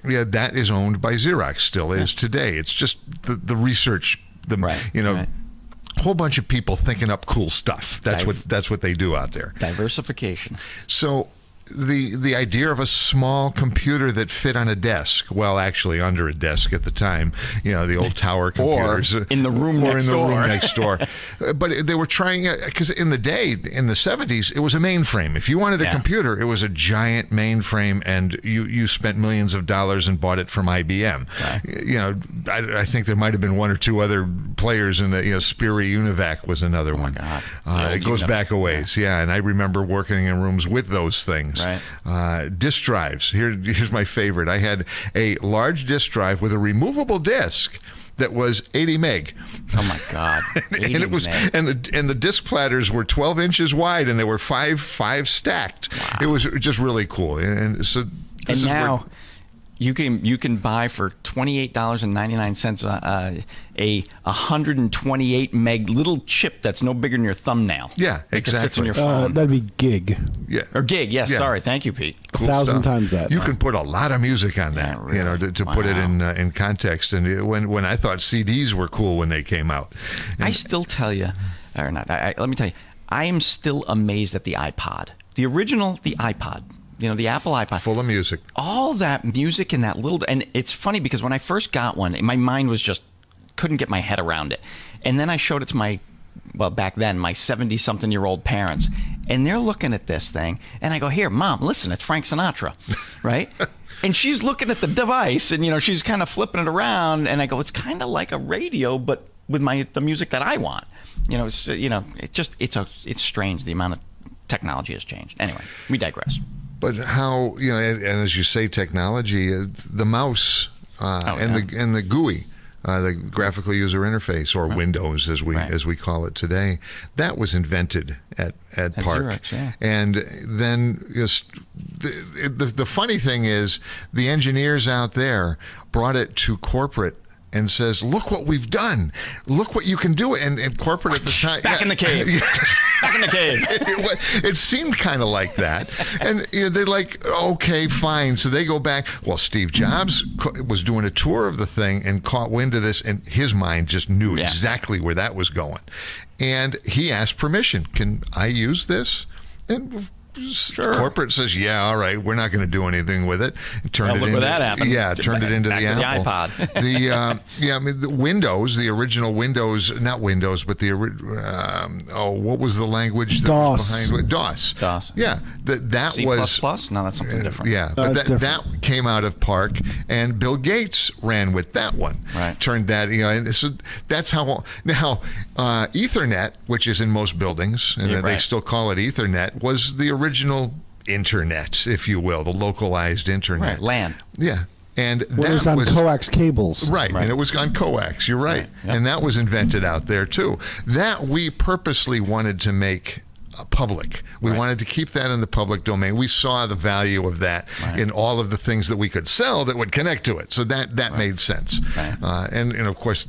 that is owned by Xerox, still is today. It's just the research, whole bunch of people thinking up cool stuff. That's what they do out there. Diversification. So the idea of a small computer that fit on a desk, well, actually under a desk at the time, the old tower computers, or in the room next door. But they were trying it because in the 70s, it was a mainframe. If you wanted a computer, it was a giant mainframe, and you spent millions of dollars and bought it from IBM. Right. I think there might have been one or two other players in the Sperry Univac was another one. It goes back a ways, and I remember working in rooms with those things. Right. Disk drives. Here's my favorite. I had a large disk drive with a removable disk that was 80 meg. Oh my God! And it was, and the disk platters were 12 inches wide, and they were five stacked. Wow. It was just really cool. And so this is now. where, You can buy for $28.99 a 128 meg little chip that's no bigger than your thumbnail. Yeah, exactly. It fits in your phone. That'd be gig. Yeah. Or gig. Yes. Yeah. Sorry. Thank you, Pete. Cool 1,000 stuff. times that. You can put a lot of music on that, really. to put it in context. And when I thought CDs were cool when they came out, I still tell you, or not. Let me tell you, I am still amazed at the iPod, the iPod. The Apple iPod. Full of music. All that music and that little... And it's funny because when I first got one, my mind was just... couldn't get my head around it. And then I showed it to my 70-something-year-old parents. And they're looking at this thing. And I go, here, Mom, listen, it's Frank Sinatra. Right? And she's looking at the device. And, she's kind of flipping it around. And I go, it's kind of like a radio, but with the music that I want. It's strange. The amount of technology has changed. Anyway, we digress. But how, and as you say, technology, the mouse and the GUI, the graphical user interface, or Windows as we call it today, that was invented at Park. Xerox, And then the funny thing is, the engineers out there brought it to corporate and says, look what we've done. Look what you can do. And corporate at the time... Back in the cave. Back in the cave. It seemed kind of like that. And they're like, okay, fine. So they go back. Well, Steve Jobs was doing a tour of the thing and caught wind of this, and his mind just knew exactly where that was going. And he asked permission. Can I use this? And sure. Corporate says, yeah, all right, we're not going to do anything with it. Turned it into that happened. Yeah, turned it into the Apple. The iPod. The Windows, the original Windows, not Windows, but the what was the language that was behind it? DOS. Yeah, that C++? was No, that's something different. Yeah, but that came out of Park, and Bill Gates ran with that one. Right. Turned that, and so that's how. Now, Ethernet, which is in most buildings, and they still call it Ethernet, was the original internet, if you will, the localized internet. Right, LAN. Yeah. And it was on coax cables. Right, and it was on coax, you're right. Yep. And that was invented out there, too. That we purposely wanted to make public. We wanted to keep that in the public domain. We saw the value of that in all of the things that we could sell that would connect to it. So that made sense. Right. And of course,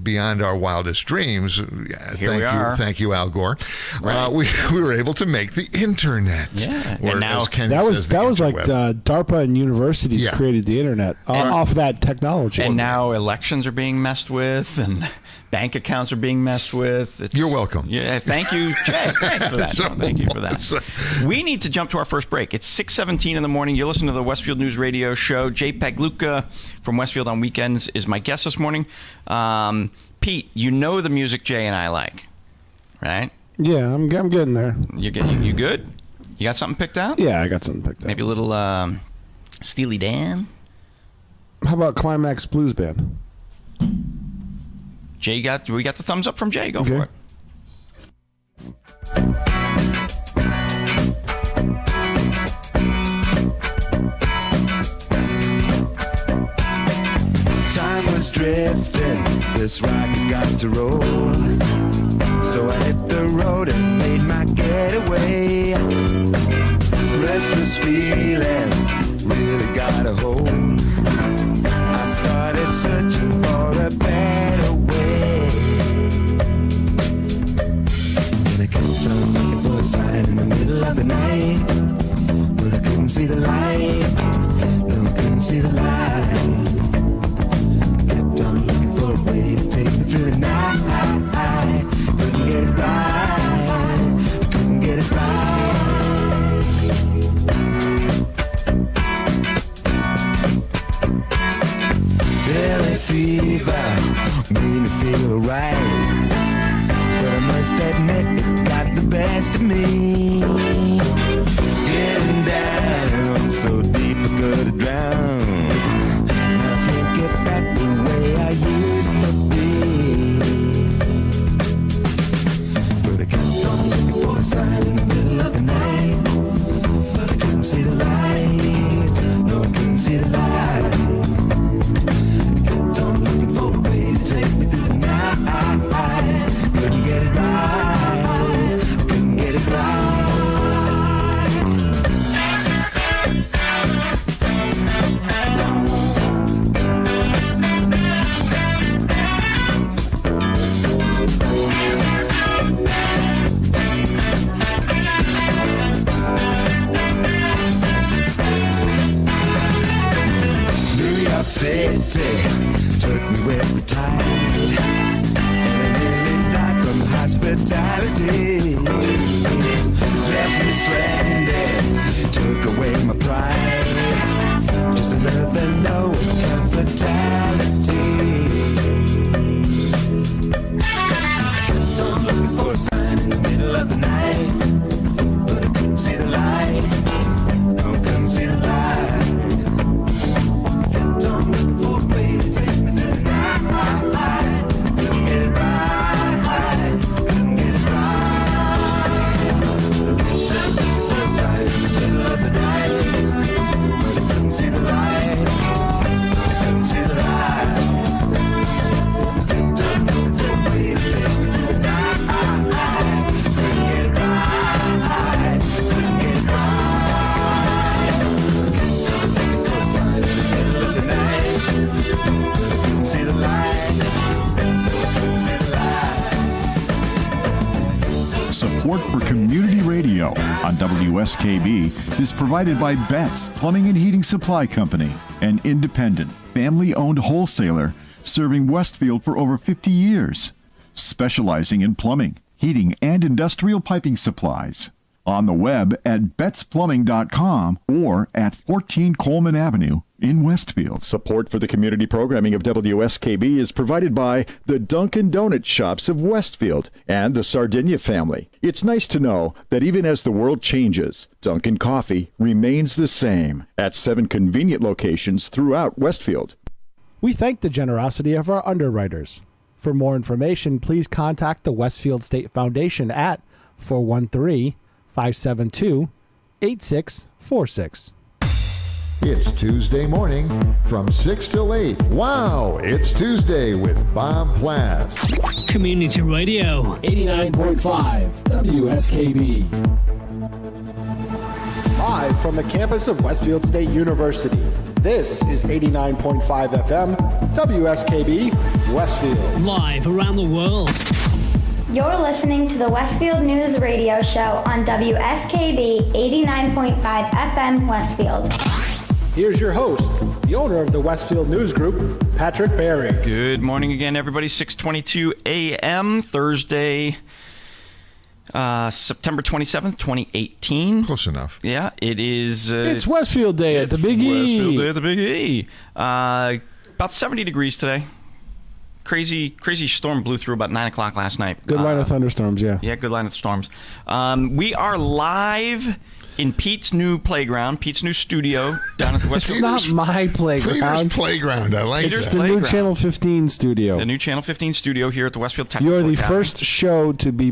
beyond our wildest dreams, thank you, Al Gore. Right. We were able to make the internet. Yeah. And now that was like DARPA and universities created the internet off that technology. And now elections are being messed with, and bank accounts are being messed with. You're welcome. Yeah, thank you, Jay. Thanks for that. Thank you for that. We need to jump to our first break. It's 6:17 in the morning. You're listening to the Westfield News Radio Show. Jay Pagluka from Westfield on Weekends is my guest this morning. Pete, you know the music Jay and I like, right? Yeah, I'm getting there. You good? You got something picked out? Yeah, I got something picked out. Maybe a little Steely Dan? How about Climax Blues Band? We got the thumbs up from Jay. Go for it. Time was drifting, this rocket got to roll. So I hit the road and made my getaway. Restless feeling really got a hold. I started searching for a better way. And I kept on looking for a sign in the middle of the night, but I couldn't see the light. No, I couldn't right. But I must admit it got the best of me. Getting down so deep I could drown. I can't get back the way I used to be. But I kept on looking for a sign in the middle of the night. But I couldn't see the light. No, I couldn't see the light. I kept on looking for a way to take me through the night. Couldn't get it right. Couldn't get it right. City took me with the tide, and I nearly died from hospitality. Left me stranded, took away my pride. Just another no income fatality. Kept on looking for a sign in the middle of the night, but I couldn't see the light. No, I couldn't see the light. Support for community radio on WSKB is provided by Betts Plumbing and Heating Supply Company, an independent, family-owned wholesaler serving Westfield for over 50 years, specializing in plumbing, heating, and industrial piping supplies. On the web at bettsplumbing.com or at 14 Coleman Avenue in Westfield. Support for the community programming of WSKB is provided by the Dunkin' Donut Shops of Westfield and the Sardinia family. It's nice to know that even as the world changes, Dunkin' Coffee remains the same at 7 convenient locations throughout Westfield. We thank the generosity of our underwriters. For more information, please contact the Westfield State Foundation at 413-572-8646. It's Tuesday morning from 6 till 8. Wow, it's Tuesday with Bob Plass. Community Radio. 89.5 WSKB. Live from the campus of Westfield State University. This is 89.5 FM WSKB Westfield. Live around the world. You're listening to the Westfield News Radio Show on WSKB 89.5 FM Westfield. Here's your host, the owner of the Westfield News Group, Patrick Barry. Good morning again, everybody. 6:22 a.m. Thursday, September 27th, 2018. Close enough. Yeah, it is. It's Westfield Day at the Big E. Westfield Day at the Big E. About 70 degrees today. Crazy storm blew through about 9 o'clock last night. Good line of thunderstorms, yeah. Yeah, good line of storms. We are live in Pete's new playground, Pete's new studio down at the Westfield. It's not my playground. Peter's playground. I like It's that. the new Channel 15 studio. The new Channel 15 studio here at the Westfield Technical You're the Academy. first show to be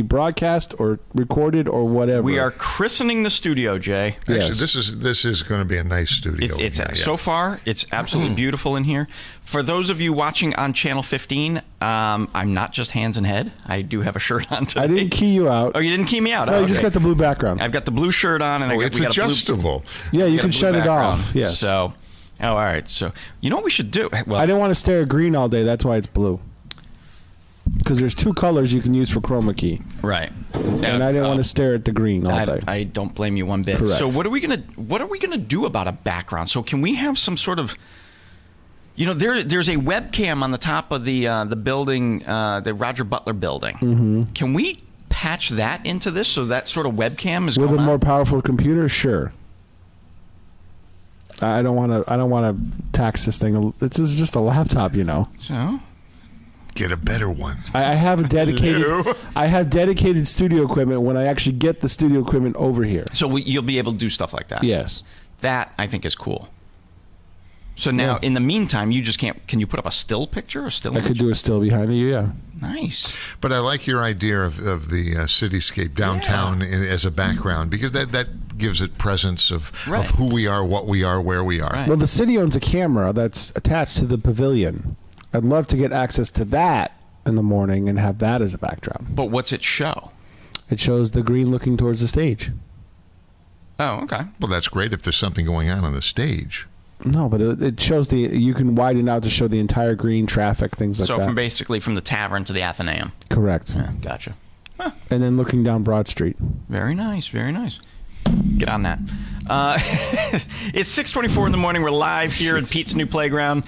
broadcast or recorded or whatever. We are christening the studio, Jay. Actually, this is going to be a nice studio. So far, it's absolutely beautiful in here. For those of you watching on Channel 15, I'm not just hands and head. I do have a shirt on today. I didn't key you out. Oh, you didn't key me out? No, you just got the blue background. I've got the blue shirt on, and it's adjustable. Yeah, you can shut it off. Yes. So, all right. So, you know what we should do? Well, I didn't want to stare at green all day. That's why it's blue. Because there's two colors you can use for chroma key. Right. And I didn't want to stare at the green all day. I don't blame you one bit. Correct. So what are we gonna do about a background? So can we have some sort of, there's a webcam on the top of the building, the Roger Butler building. Mm-hmm. Can we patch that into this so that sort of webcam is with going a more on? powerful computer? Sure. I don't want to tax this thing. This is just a laptop, So get a better one. I have a dedicated studio equipment when I actually get the studio equipment over here. So you'll be able to do stuff like that. Yes. That I think is cool. So now, in the meantime, you just can't. Can you put up a still picture? I could do a still behind you. Yeah. Nice. But I like your idea of the cityscape downtown as a background, because that gives it presence of who we are, what we are, where we are. Right. Well, the city owns a camera that's attached to the pavilion. I'd love to get access to that in the morning and have that as a backdrop. But what's it show? It shows the green looking towards the stage. Oh, okay. Well, that's great if there's something going on the stage. No, but it shows you can widen out to show the entire green traffic, things like that. So from the tavern to the Athenaeum. Correct. Yeah, gotcha. Huh. And then looking down Broad Street. Very nice, very nice. Get on that. It's 6:24 in the morning. We're live here at Pete's new playground.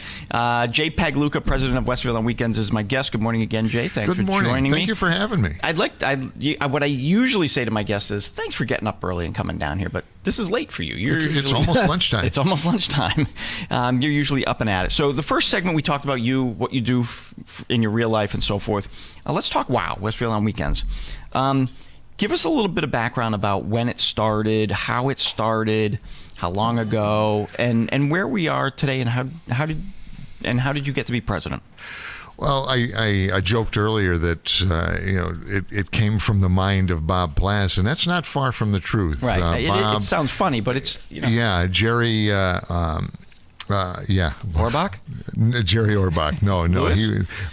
Jay Pagluca, president of Westfield on Weekends, is my guest. Good morning again, Jay. Thanks for joining me. Thank you for having me. What I usually say to my guests is, thanks for getting up early and coming down here, but this is late for you. It's almost lunchtime. It's almost lunchtime. You're usually up and at it. So the first segment, we talked about what you do in your real life and so forth. Let's talk Westfield on Weekends. Give us a little bit of background about when it started, how it started, how long ago, and where we are today, and how did you get to be president? Well, I joked earlier that it came from the mind of Bob Plass, and that's not far from the truth. Right. It sounds funny, but it's yeah, Jerry. Orbach? Jerry Orbach. No,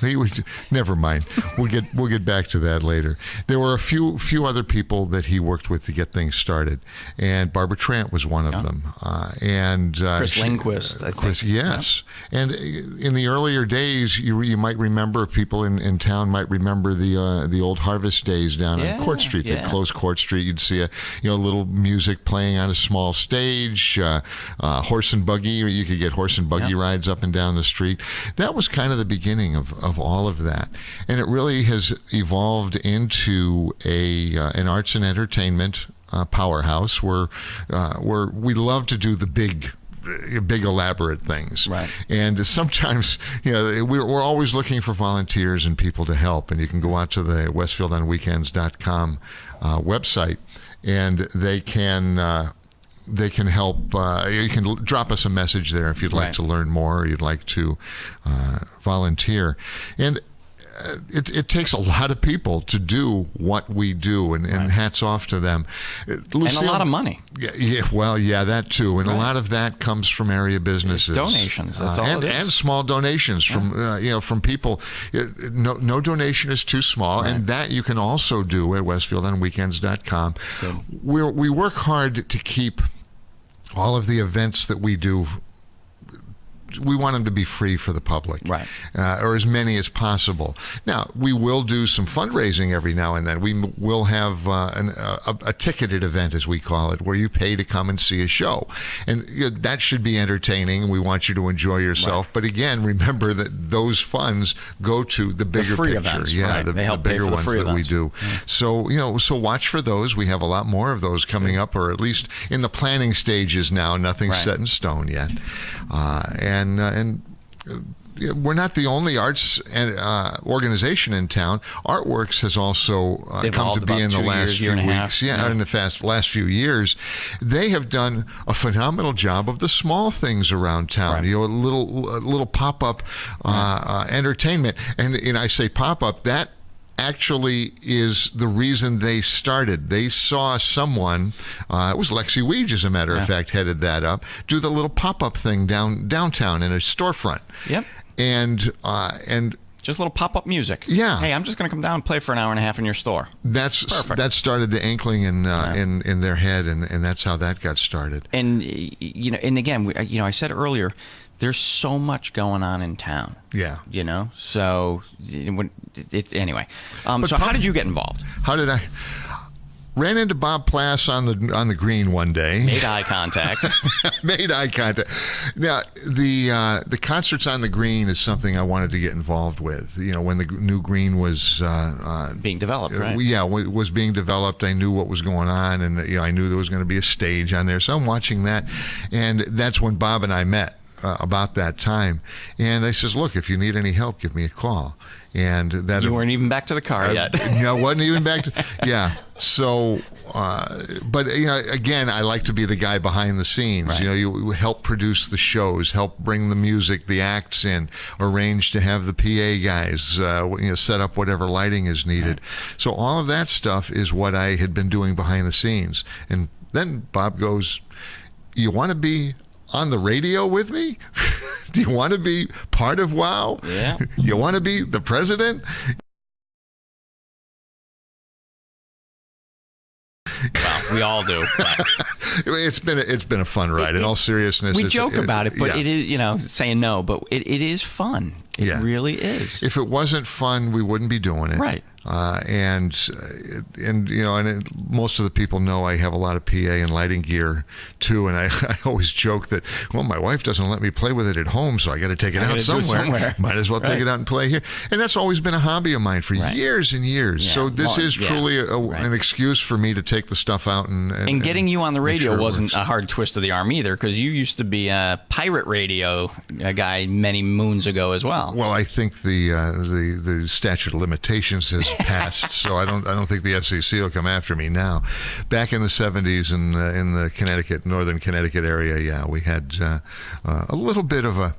he was. Never mind. We'll get back to that later. There were a few other people that he worked with to get things started, and Barbara Trant was one of them. And Chris Lindquist, I think. Yes. Yeah. And in the earlier days, you might remember, people in town might remember the old Harvest Days down on Court Street. They'd close Court Street. You'd see a little music playing on a small stage, horse and buggy, or you could get horse and buggy rides up and down the street. That was kind of the beginning of all of that, and it really has evolved into an arts and entertainment powerhouse where we love to do the big elaborate things, right? And sometimes we're always looking for volunteers and people to help, and you can go out to the westfieldonweekends.com website, and they can help. You can drop us a message there if you'd like to learn more, or you'd like to volunteer. And it takes a lot of people to do what we do, and hats off to them. Lucille, and a lot of money. Yeah, that too. And a lot of that comes from area businesses. It's donations. That's all it is. And small donations from people. No donation is too small, and that you can also do at westfieldonweekends.com. We work hard to keep all of the events that we do. We want them to be free for the public, or as many as possible. Now, we will do some fundraising every now and then. We will have a ticketed event, as we call it, where you pay to come and see a show. And that should be entertaining. We want you to enjoy yourself. Right. But again, remember that those funds go to the bigger free picture. Events, the bigger ones that we do. Yeah. So watch for those. We have a lot more of those coming up, or at least in the planning stages now. Nothing's set in stone yet. And we're not the only arts organization in town. Artworks has also come to be in the last few weeks. In the last few years, they have done a phenomenal job of the small things around town. A little pop-up entertainment, and I say pop-up, that actually is the reason they started. They saw someone, it was Lexi Weege, as a matter of fact, headed that up, do the little pop-up thing downtown in a storefront. Yep. And just a little pop-up music. Yeah. Hey, I'm just going to come down and play for an hour and a half in your store. That started the inkling in their head, and that's how that got started. And again, I said earlier, there's so much going on in town. Yeah. So anyway. So how did you get involved? How did I? Ran into Bob Plass on the green one day. Made eye contact. Now, the concerts on the green is something I wanted to get involved with. When the new green was being developed, right? Was being developed. I knew what was going on, and I knew there was going to be a stage on there. So I'm watching that, and that's when Bob and I met. about that time, and I says, look, if you need any help, give me a call. And that you weren't even back to the car yet. No, wasn't even back to. Yeah. So, but again, I like to be the guy behind the scenes. Right. You help produce the shows, help bring the music, the acts in, arrange to have the PA guys, set up whatever lighting is needed. Right. So all of that stuff is what I had been doing behind the scenes. And then Bob goes, "You want to be on the radio with me? Do you want to be part of WOW? Yeah. You want to be the president?" Well, we all do. It's been a fun ride. In all seriousness, we joke about it, but it is saying no, but it is fun. It really is. If it wasn't fun, we wouldn't be doing it. Right. And most of the people know I have a lot of PA and lighting gear too, and I always joke that, well, my wife doesn't let me play with it at home, so I got to take it out somewhere. Might as well take it out and play here. And that's always been a hobby of mine for years and years. Yeah. So this is truly an excuse for me to take the stuff out and getting you on the radio wasn't a hard twist of the arm either, because you used to be a pirate radio guy many moons ago as well. Well, I think the statute of limitations has passed, so I don't think the FCC will come after me now. Back in the 70s in the northern Connecticut area, we had a little bit of a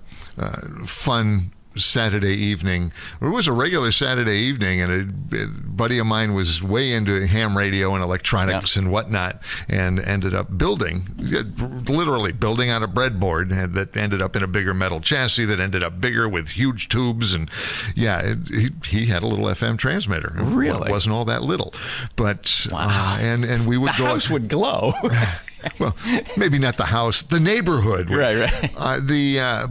fun Saturday evening. It was a regular Saturday evening, and a buddy of mine was way into ham radio and electronics and whatnot, and ended up literally building on a breadboard that ended up in a bigger metal chassis that ended up bigger with huge tubes, and he had a little FM transmitter. Really? It wasn't all that little, but and we would the house would glow. Well, maybe not the house, the neighborhood. Right.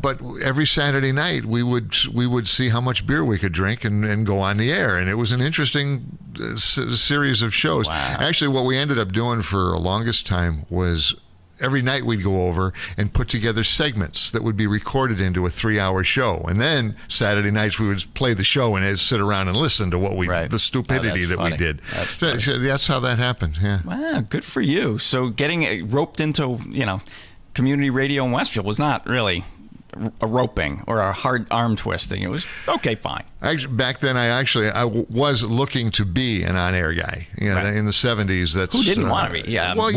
But every Saturday night we would see how much beer we could drink and go on the air, and it was an interesting series of shows. Wow. Actually, what we ended up doing for the longest time was every night we'd go over and put together segments that would be recorded into a 3-hour show, and then Saturday nights we would play the show and sit around and listen to what the stupidity that we did. That's how that happened. Yeah. Wow, good for you. So getting roped into community radio in Westfield was not really a roping or a hard arm twisting. It was okay, fine. Back then, I was looking to be an on-air guy. In the 70s, that's who didn't want to be. Yeah, well,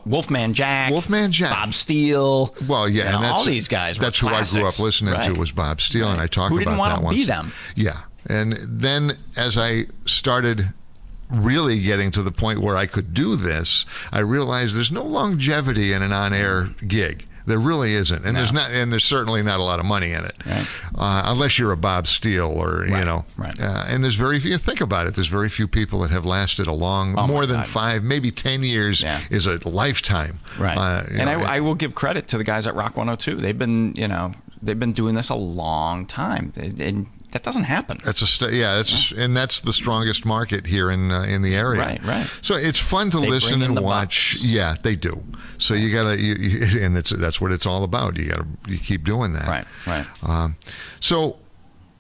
Wolfman Jack, Bob Steele. Well, yeah, and all these guys. That's were who I grew up listening to was Bob Steele, and I talked about that once. Who didn't want to be them? Yeah, and then as I started really getting to the point where I could do this, I realized there's no longevity in an on-air gig. There really isn't, and there's certainly not a lot of money in it, unless you're a Bob Steele or and there's very few. Think about it. There's very few people that have lasted more than 5, maybe 10 years is a lifetime. Right. I will give credit to the guys at Rock 102. They've been doing this a long time, and that doesn't happen. And that's the strongest market here in the area. Right. So it's fun to listen and watch. Bucks. Yeah, they do. So you gotta, and that's what it's all about. You keep doing that. Right. So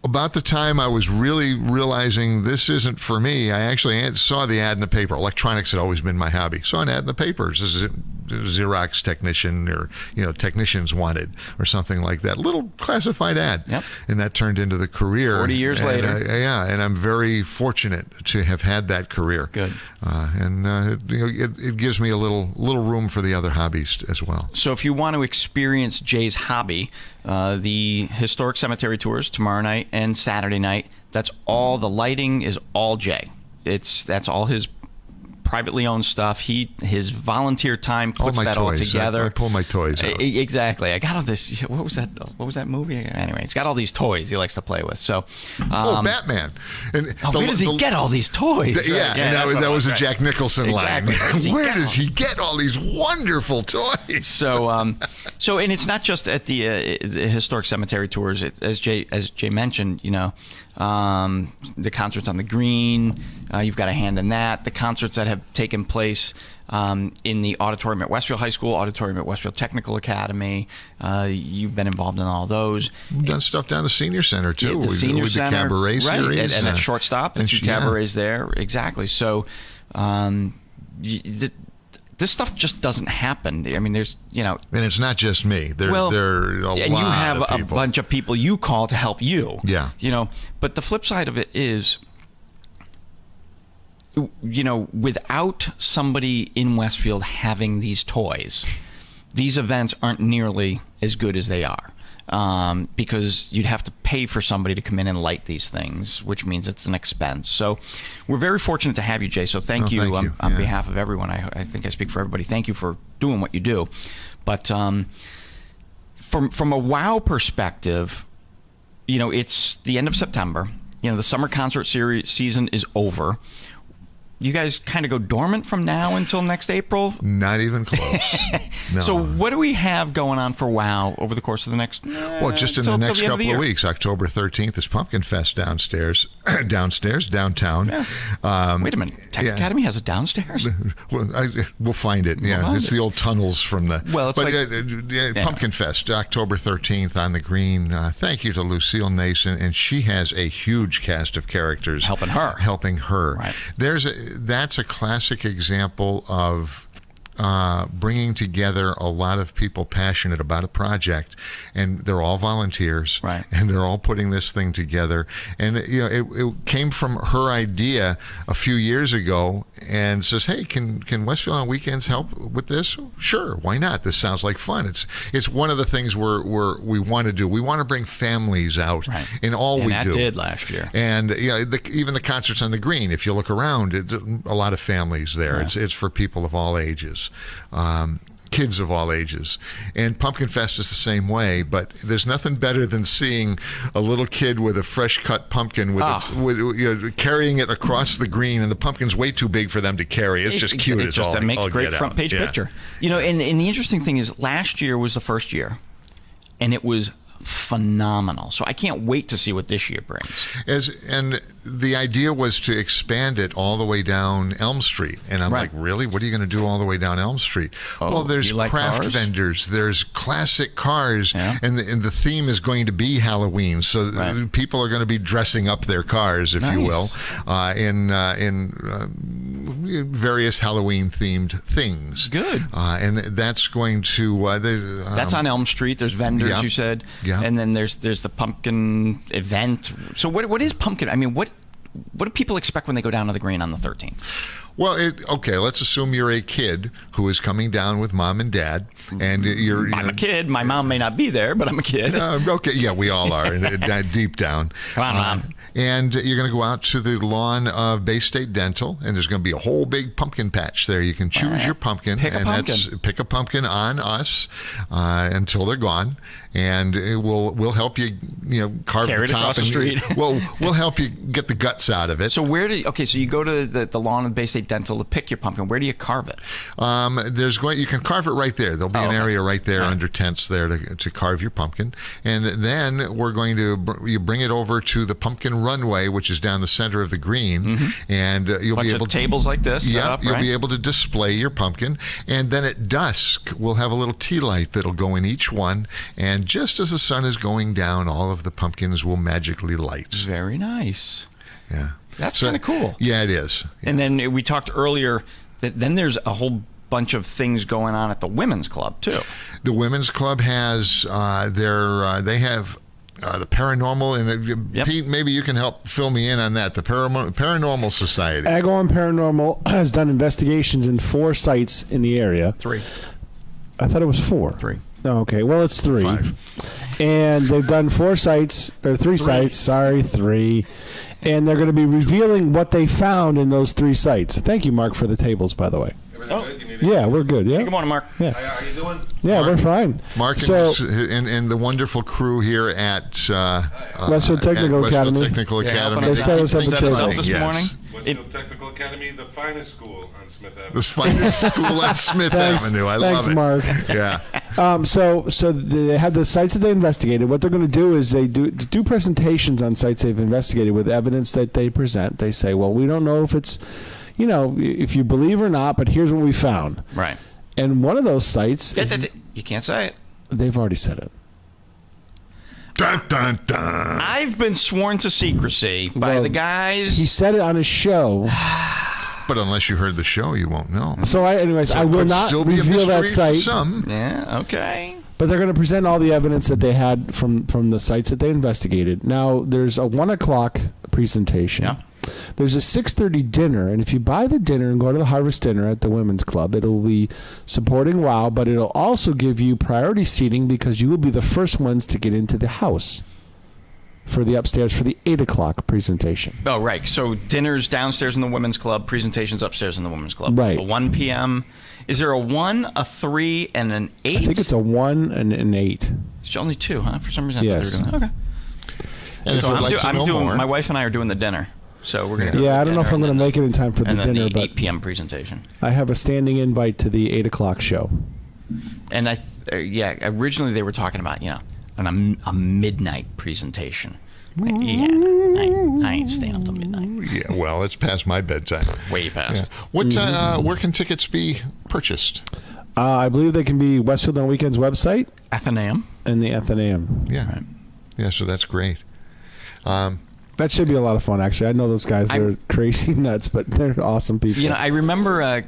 about the time I was really realizing this isn't for me, I actually saw the ad in the paper. Electronics had always been my hobby. Saw an ad in the papers. This is a Xerox technician, or technicians wanted, or something like that. Little classified ad. Yep. And that turned into the career. 40 years later. And I'm very fortunate to have had that career. Good. It gives me a little room for the other hobbies as well. So if you want to experience Jay's hobby, the historic cemetery tours tomorrow night and Saturday night, that's all. The lighting is all Jay. That's all his privately owned stuff. His volunteer time puts that all together. I pull my toys out. Exactly. I got all this. What was that movie? Anyway, he's got all these toys he likes to play with. So, Batman. And where does he get all these toys? That was a Jack Nicholson line. Where does he get all these wonderful toys? So, and it's not just at the historic cemetery tours. As Jay mentioned, the concerts on the green. You've got a hand in that. The concerts that have taken place in the auditorium at Westfield High School, auditorium at Westfield Technical Academy. You've been involved in all those. We've done stuff down the Senior Center, too. The Senior Center. The Cabaret series. And at Shortstop, the 2 cabarets there. Exactly. So this stuff just doesn't happen. I mean, there's, and it's not just me. There are a lot and you have of a people. bunch of people you call to help you. Yeah. But the flip side of it is, without somebody in Westfield having these toys, these events aren't nearly as good as they are. Because you'd have to pay for somebody to come in and light these things, which means it's an expense. So we're very fortunate to have you, Jay. So thank you on behalf of everyone. I think I speak for everybody. Thank you for doing what you do. But from a WOW perspective, it's the end of September. The summer concert season is over. You guys kind of go dormant from now until next April? Not even close. No. So what do we have going on for WOW over the course of the next... just in the next couple of weeks. October 13th is Pumpkin Fest downtown. Yeah. Wait a minute. Tech Academy has a downstairs? We'll find it. Yeah, it's the old tunnels from the... Well, it's Pumpkin Fest, October 13th on the Green. Thank you to Lucille Nason, and she has a huge cast of characters. Helping her. Right. That's a classic example of bringing together a lot of people passionate about a project, and they're all volunteers, right? And they're all putting this thing together. And it came from her idea a few years ago, and says, "Hey, can Westfield on weekends help with this?" Sure, why not? This sounds like fun. It's one of the things we want to do. We want to bring families out in all we do. And that did last year. And even the concerts on the Green. If you look around, it's a lot of families there. Yeah. It's for people of all ages. Kids of all ages. And Pumpkin Fest is the same way, but there's nothing better than seeing a little kid with a fresh cut pumpkin with carrying it across the Green, and the pumpkin's way too big for them to carry. It's just cute. It's just to make a great front page picture. And the interesting thing is, last year was the first year, and it was phenomenal. So I can't wait to see what this year brings. And the idea was to expand it all the way down Elm Street. And I'm like, really? What are you going to do all the way down Elm Street? Well, there's craft vendors, there's classic cars, and the theme is going to be Halloween. So people are going to be dressing up their cars, if you will, in various Halloween themed things. Good. And that's going to that's on Elm Street. There's vendors, you said. Yeah. And then there's the pumpkin event. So what is pumpkin? I mean, what do people expect when they go down to the Green on the 13th? Well, let's assume you're a kid who is coming down with mom and dad, and I'm a kid. My mom may not be there, but I'm a kid. Okay, yeah, we all are deep down. Come on, Mom. And you're going to go out to the lawn of Bay State Dental, and there's going to be a whole big pumpkin patch there. You can choose your pumpkin, pick a pumpkin on us until they're gone, and we'll help you, carve Carry the it top across the street. we'll help you get the guts out of it. So so you go to the lawn of Bay State Dental to pick your pumpkin. Where do you carve it? You can carve it right there. There'll be an area right there under tents there to carve your pumpkin, and then we're going to you bring it over to the pumpkin runway, which is down the center of the Green, and you'll be able to tables like this. You'll be able to display your pumpkin, and then at dusk we'll have a little tea light that'll go in each one, and just as the sun is going down, all of the pumpkins will magically light. Very nice. Yeah. That's kind of cool. Yeah, it is. Yeah. And then we talked earlier that then there's a whole bunch of things going on at the Women's Club, too. The Women's Club has they have the paranormal, and Pete, maybe you can help fill me in on that. The Paranormal Society. Agawam Paranormal has done investigations in 4 sites in the area. 3. I thought it was 4. 3. Oh, okay, well, it's 3. 5. And they've done 4 sites, or 3 sites, sorry, 3. And they're going to be revealing what they found in those 3 sites. Thank you, Mark, for the tables, by the way. Yeah, we're good. Yeah. Good morning, Mark. Yeah. How you doing? Yeah, we're fine. Mark and the wonderful crew here at Westfield Technical Academy. They set us up a table this morning. Westfield Technical Academy, the finest school on Smith Avenue. The finest school on Smith Avenue. I love it. Mark. Yeah. So they have the sites that they investigated. What they're going to do is they do presentations on sites they've investigated with evidence that they present. They say, well, we don't know if it's, if you believe or not, but here's what we found. Right. And one of those sites you can't say it. They've already said it. Dun, dun, dun. I've been sworn to secrecy by the guys. He said it on his show. But unless you heard the show, you won't know. So, anyways, I will not still be reveal a that mystery site. for some. Yeah, okay. But they're going to present all the evidence that they had from the sites that they investigated. Now, there's a 1 o'clock presentation. Yeah. There's a 6:30 dinner, and if you buy the dinner and go to the Harvest Dinner at the Women's Club, it'll be supporting WOW, but it'll also give you priority seating because you will be the first ones to get into the house for the upstairs for the 8 o'clock presentation. Oh, right. So dinner's downstairs in the Women's Club, presentations upstairs in the Women's Club. Right. A 1 p.m. Is there a 1, a 3, and an 8? I think it's a 1 and an 8. It's only 2, huh? For some reason, I Yes. thought they were doing that. Okay. And So if you'd like to know more, my wife and I are doing the dinner. So we're going to Yeah, I don't know if I'm going to make it in time for the and then dinner, the but 8 p.m. presentation. I have a standing invite to the 8 o'clock show. And originally they were talking about, a midnight presentation. Yeah, I ain't staying up till midnight. Yeah, well, it's past my bedtime. Way past. Yeah. What? Where can tickets be purchased? I believe they can be Westfield on Weekends website. Athenaeum. And the Athenaeum. Yeah. Right. Yeah, so that's great. That should be a lot of fun, actually. I know those guys. They're crazy nuts, but they're awesome people. I remember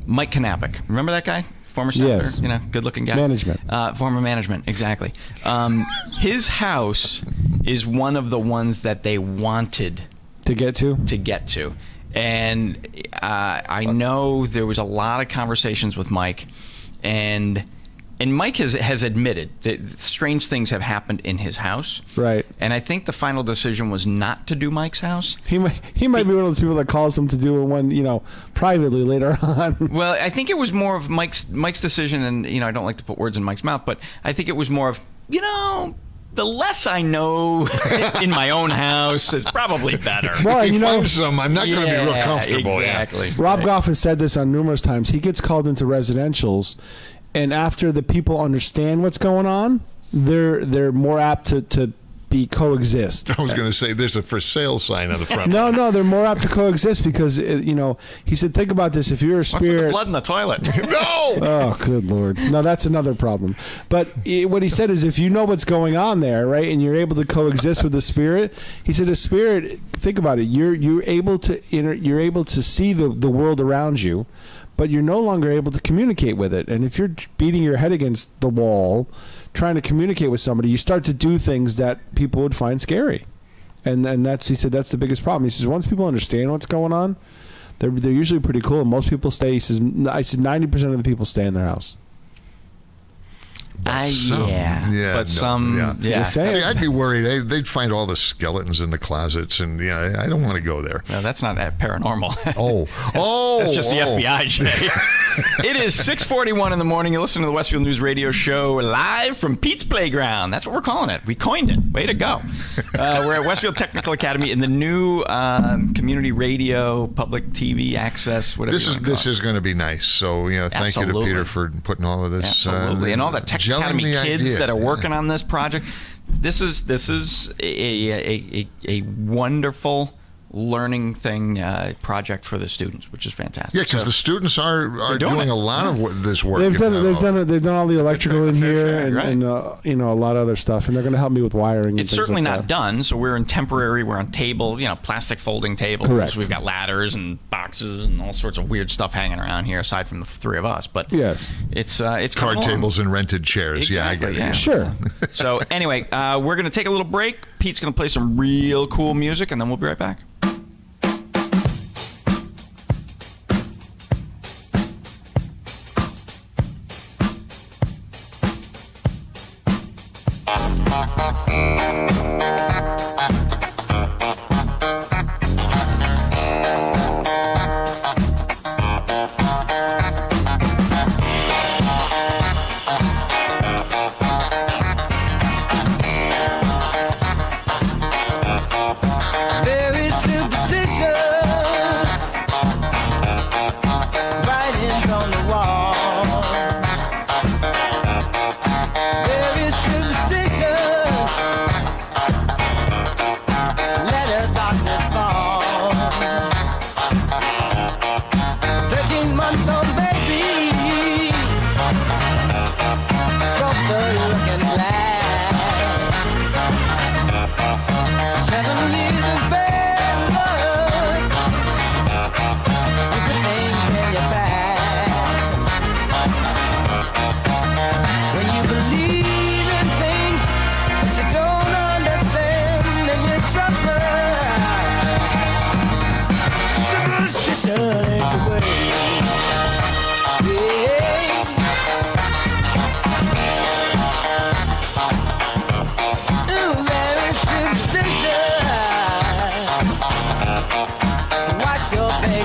Mike Knappich. Remember that guy? Former senator, yes. Good-looking guy. Management. Former management, exactly. His house is one of the ones that they wanted to get to. And I know there was a lot of conversations with Mike, and Mike has admitted that strange things have happened in his house. Right. And I think the final decision was not to do Mike's house. He might be one of those people that calls him to do one, privately later on. Well, I think it was more of Mike's decision, and I don't like to put words in Mike's mouth, but I think it was more of the less I know in my own house is probably better. Well, if he finds some, I'm not going to be real comfortable. Exactly. Yeah. Rob Goff has said this on numerous times. He gets called into residentials, and after the people understand what's going on, they're more apt to be coexist. I was going to say there's a for sale sign on the front. No, they're more apt to coexist because he said, think about this: if you're a spirit, the blood in the toilet. No. Oh, good Lord! No, that's another problem. But what he said is, if you know what's going on there, right, and you're able to coexist with the spirit, he said, a spirit. Think about it: you're able to see the world around you, but you're no longer able to communicate with it. And if you're beating your head against the wall, trying to communicate with somebody, you start to do things that people would find scary. And he said that's the biggest problem. He says once people understand what's going on, they're usually pretty cool. And most people stay. He says 90% of the people stay in their house. But See, I'd be worried. They'd find all the skeletons in the closets, and I don't want to go there. No, that's not paranormal. That's just the FBI, Jay. It is 6:41 in the morning. You're listening to the Westfield News Radio Show live from Pete's Playground. That's what we're calling it. We coined it. Way to go. We're at Westfield Technical Academy in the new community radio, public TV access, whatever. This is going to be nice. So thank you to Peter for putting all of this. Absolutely, and all the Tech Academy kids that are working on this project. This is a wonderful learning project for the students, which is fantastic. Yeah, because the students are doing a lot of this work. They've done all the electrical in here and a lot of other stuff, and they're going to help me with wiring. It's certainly not done, so we're on table, plastic folding tables. Correct. We've got ladders and boxes and all sorts of weird stuff hanging around here, aside from the three of us. But yes, it's card tables and rented chairs. Exactly, I get it. Yeah. Sure. So anyway, we're going to take a little break. Pete's going to play some real cool music, and then we'll be right back.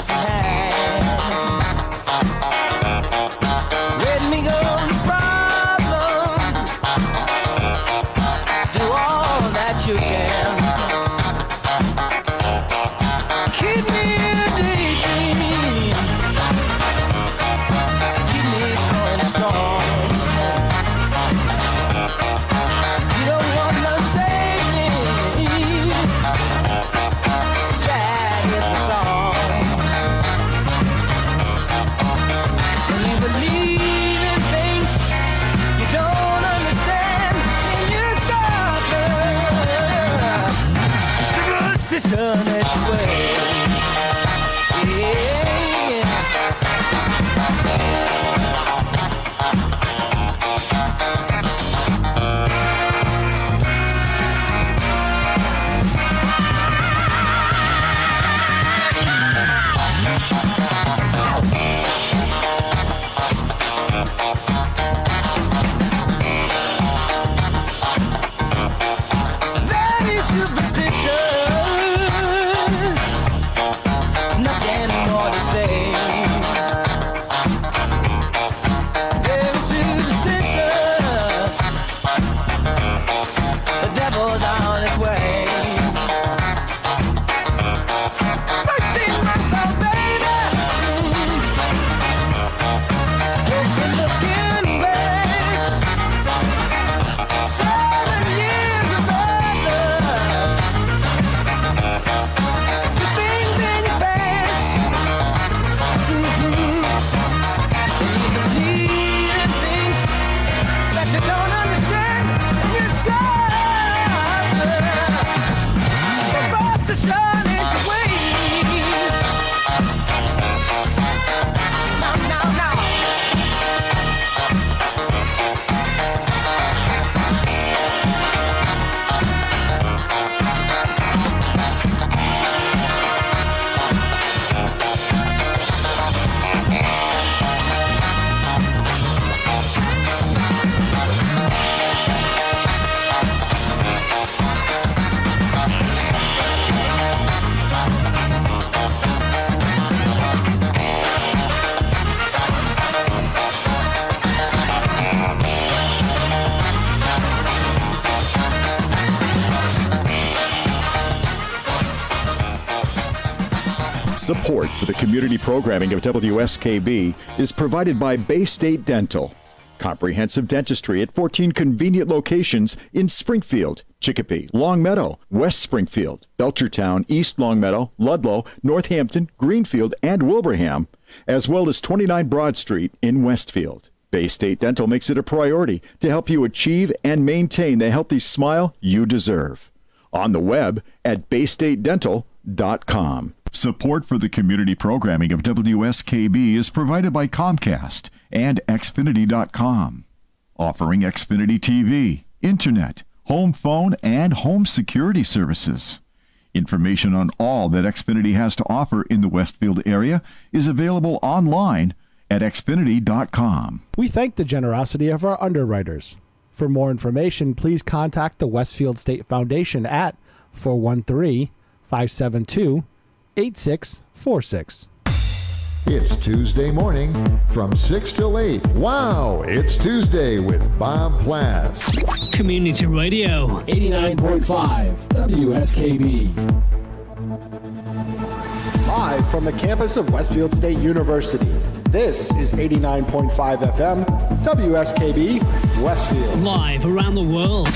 place in hand. Let me go the problem. Do all that you can. Keep me in a daydream. Keep me going strong. You don't want to save me. Sad is the song. When you believe in things you don't understand, you suffer. Superstition its way. Very superstitious. Nothing more to say. Very superstitious. The devil's on his way. 13 months old baby. Broken looking face. 7 years of bad luck. The things in your past. You believe in things that you don't understand. You suffer. Superstition is the way. Now. Support for the community programming of WSKB is provided by Bay State Dental. Comprehensive dentistry at 14 convenient locations in Springfield, Chicopee, Longmeadow, West Springfield, Belchertown, East Longmeadow, Ludlow, Northampton, Greenfield, and Wilbraham, as well as 29 Broad Street in Westfield. Bay State Dental makes it a priority to help you achieve and maintain the healthy smile you deserve. On the web at baystatedental.com. Support for the community programming of WSKB is provided by Comcast and Xfinity.com, offering Xfinity TV, Internet, home phone, and home security services. Information on all that Xfinity has to offer in the Westfield area is available online at Xfinity.com. We thank the generosity of our underwriters. For more information, please contact the Westfield State Foundation at 413-572-8646. It's Tuesday morning from 6 till 8. Wow, it's Tuesday with Bob Plass. Community Radio. 89.5 WSKB. Live from the campus of Westfield State University. This is 89.5 FM WSKB Westfield. Live around the world.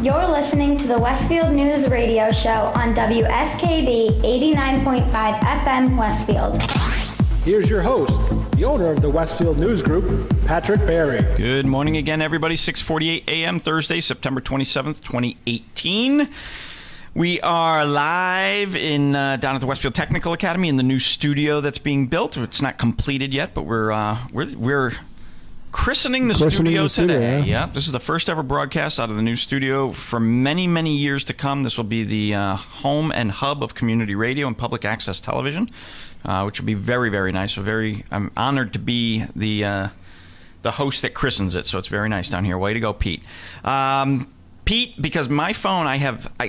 You're listening to the Westfield News Radio Show on WSKB 89.5 FM Westfield. Here's your host, the owner of the Westfield News Group, Patrick Barry. Good morning again, everybody. 6:48 a.m. Thursday, September 27th, 2018. We are live in down at the Westfield Technical Academy in the new studio that's being built. It's not completed yet, but we're christening the studio today. Yeah, this is the first ever broadcast out of the new studio for many, many years to come. This will be the home and hub of community radio and public access television, which will be very, very nice. So I'm honored to be the host that christens it. So it's very nice down here. Way to go, Pete. Pete, because my phone,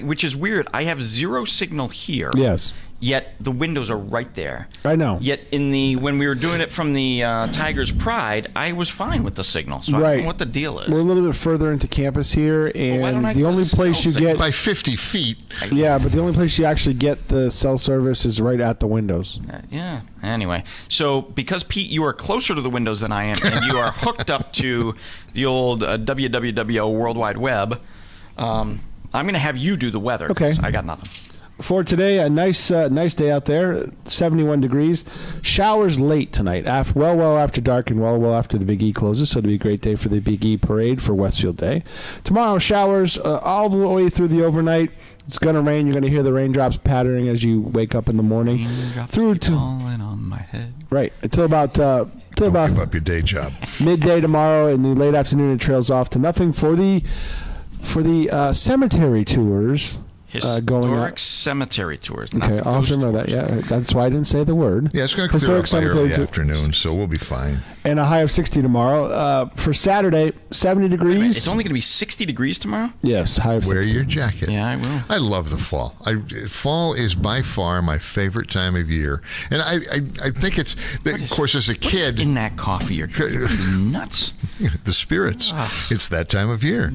which is weird, I have zero signal here. Yes. Yet the windows are right there. I know. Yet when we were doing it from the Tigers Pride, I was fine with the signal. So I don't know what the deal is. We're a little bit further into campus here, and the only place you get by 50 feet. Yeah, but the only place you actually get the cell service is right at the windows. Yeah. Anyway, so because Pete, you are closer to the windows than I am, and you are hooked up to the old WWW World Wide Web, I'm going to have you do the weather. Okay. I got nothing. For today, a nice day out there, 71 degrees. Showers late tonight, well after dark and well after the Big E closes, so it'll be a great day for the Big E parade for Westfield Day. Tomorrow, showers all the way through the overnight. It's going to rain. You're going to hear the raindrops pattering as you wake up in the morning. Through to falling on my head. Right, until about give up your day job. Midday tomorrow. In the late afternoon, it trails off to nothing for the cemetery tours. Historic cemetery tours. Okay, I'll have to remember that. Yeah, that's why I didn't say the word. Yeah, it's going to clear up by early afternoon, so we'll be fine. And a high of 60 tomorrow. For Saturday, 70 degrees. It's only going to be 60 degrees tomorrow? Yes, high of 60. Wear your jacket. Yeah, I will. I love the fall. Fall is by far my favorite time of year. And I think it's, of course, as a kid. In that coffee, you're nuts. The spirits. It's that time of year.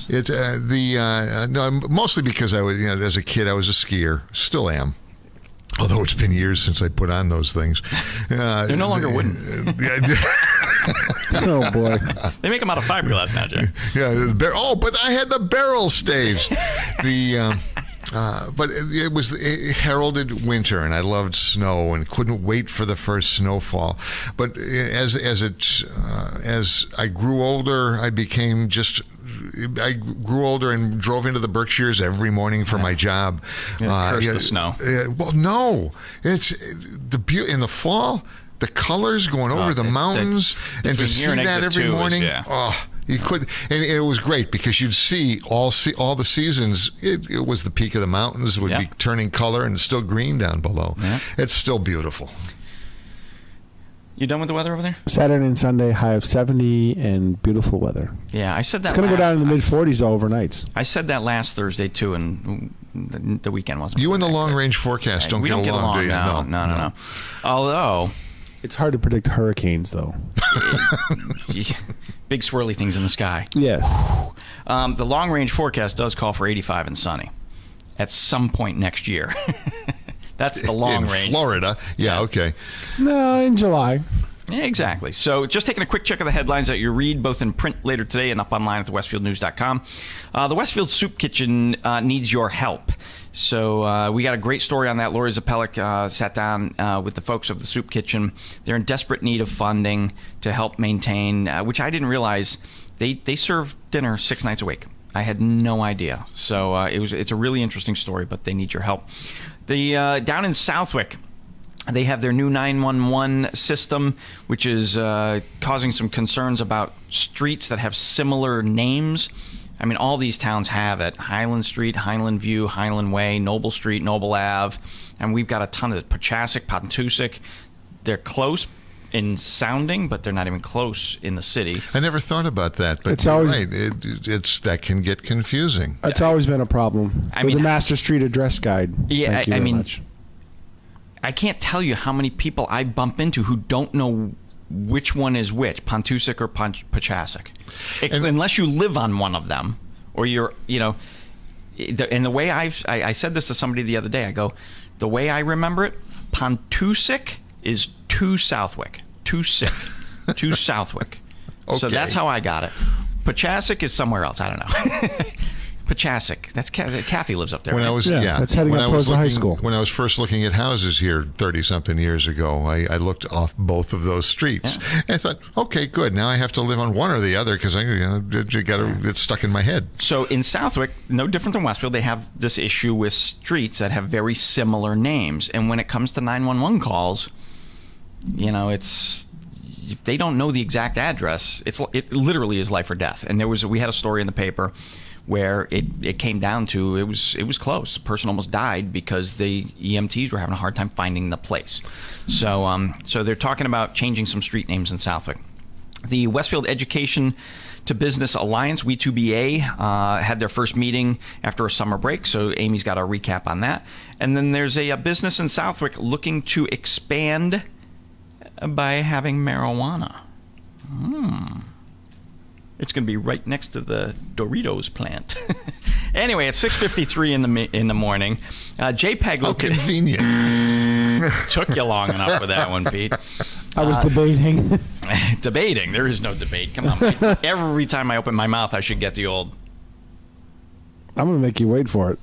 No, mostly because I was, as a kid, I was a skier. Still am. Although it's been years since I put on those things. They're no longer wooden. Oh, boy. They make them out of fiberglass now, Jack. Yeah. But I had the barrel staves. But it heralded winter, and I loved snow and couldn't wait for the first snowfall. But as I grew older, I grew older and drove into the Berkshires every morning for my job. Curse the snow. Well, no, it's in the fall. The colors going over the mountains, and to see that every morning. You could, and it was great because you'd see all the seasons. It was the peak of the mountains would be turning color, and it's still green down below. Yeah. It's still beautiful. You done with the weather over there? Saturday and Sunday, high of 70 and beautiful weather. Yeah, I said that. It's going to go down in the mid-40s overnights. I said that last Thursday too, and the weekend wasn't. You and the long-range forecast don't get along, do you? No. Although it's hard to predict hurricanes, though. Big swirly things in the sky. Yes. The long-range forecast does call for 85 and sunny at some point next year. That's the long range. In Florida. Yeah, okay. No, in July. Yeah, exactly. So just taking a quick check of the headlines that you read both in print later today and up online at the westfieldnews.com. The Westfield Soup Kitchen needs your help. So we got a great story on that. Lori Zapelic sat down with the folks of the Soup Kitchen. They're in desperate need of funding to help maintain, which I didn't realize, they serve dinner 6 nights a week. I had no idea. So it's a really interesting story, but they need your help. Down in Southwick, they have their new 911 system, which is causing some concerns about streets that have similar names. I mean, all these towns have it. Highland Street, Highland View, Highland Way, Noble Street, Noble Ave. And we've got a ton of it. Pachasik, Pontusik. They're close in sounding, but they're not even close in the city. I never thought about that, but it's always right. It's that can get confusing. It's always been a problem. I mean, the Master Street Address Guide. Yeah, Thank you very much. I can't tell you how many people I bump into who don't know which one is which, Pontusik or Pachasik, unless you live on one of them, or you're, and the way I said this to somebody the other day, I go, the way I remember it, Pontusik is to Southwick, to Southwick. Okay. So that's how I got it. Pachasik is somewhere else. I don't know. Pachasik. That's Kathy lives up there. When right? I was that's heading up towards the high school. When I was first looking at houses here 30-something years ago, I looked off both of those streets. Yeah. And I thought, okay, good. Now I have to live on one or the other because it's stuck in my head. So in Southwick, no different than Westfield, they have this issue with streets that have very similar names. And when it comes to 911 calls, it's if they don't know the exact address, it literally is life or death. And we had a story in the paper where it came down to it was close. The person almost died because the EMTs were having a hard time finding the place. So they're talking about changing some street names in Southwick. The Westfield Education to Business Alliance, We2BA, had their first meeting after a summer break, so Amy's got a recap on that. And then there's a business in Southwick looking to expand by having marijuana. It's going to be right next to the Doritos plant. Anyway, it's 6:53 in the morning. JPEG. How convenient. Took you long enough with that one, Pete. I was debating. Debating? There is no debate. Come on, Pete. Every time I open my mouth, I should get the old... I'm going to make you wait for it.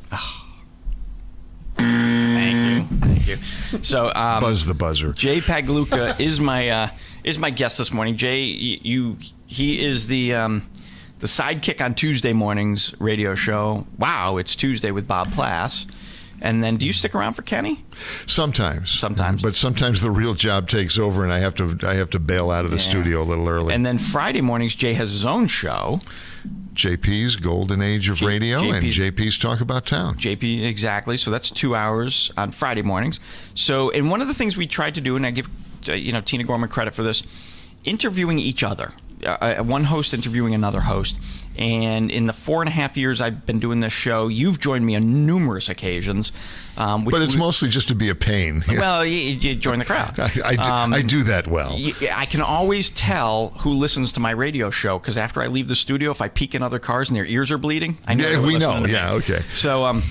Thank you. So, Buzz the buzzer. Jay Pagluca is my guest this morning. Jay, he is the sidekick on Tuesday morning's radio show. Wow, it's Tuesday with Bob Plass. And then, do you stick around for Kenny? Sometimes, but sometimes the real job takes over, and I have to bail out of the studio a little early. And then Friday mornings, Jay has his own show. JP's Golden Age of Radio and JP's Talk About Town. JP, exactly. So that's 2 hours on Friday mornings. So, and one of the things we tried to do, and I give Tina Gorman credit for this, interviewing each other. One host interviewing another host. And in the 4.5 years I've been doing this show, you've joined me on numerous occasions. But it's mostly just to be a pain. Well, you join the crowd. I do that well. I can always tell who listens to my radio show, because after I leave the studio, if I peek in other cars and their ears are bleeding, I know. Yeah, we know. Yeah, okay. So,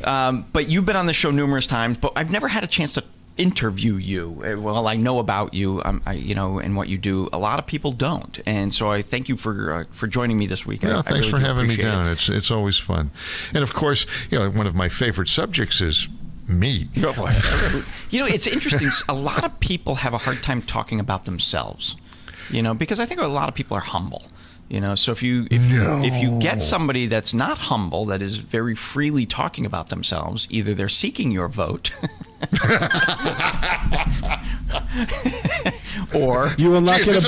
but you've been on the show numerous times, but I've never had a chance to interview you. Well, I know about you, and what you do. A lot of people don't, and so I thank you for joining me this week. Well, I thanks really for having me down. it. It's always fun, and of course, one of my favorite subjects is me. It's interesting. A lot of people have a hard time talking about themselves, because I think a lot of people are humble. So if you get somebody that's not humble, that is very freely talking about themselves, either they're seeking your vote, or you will not get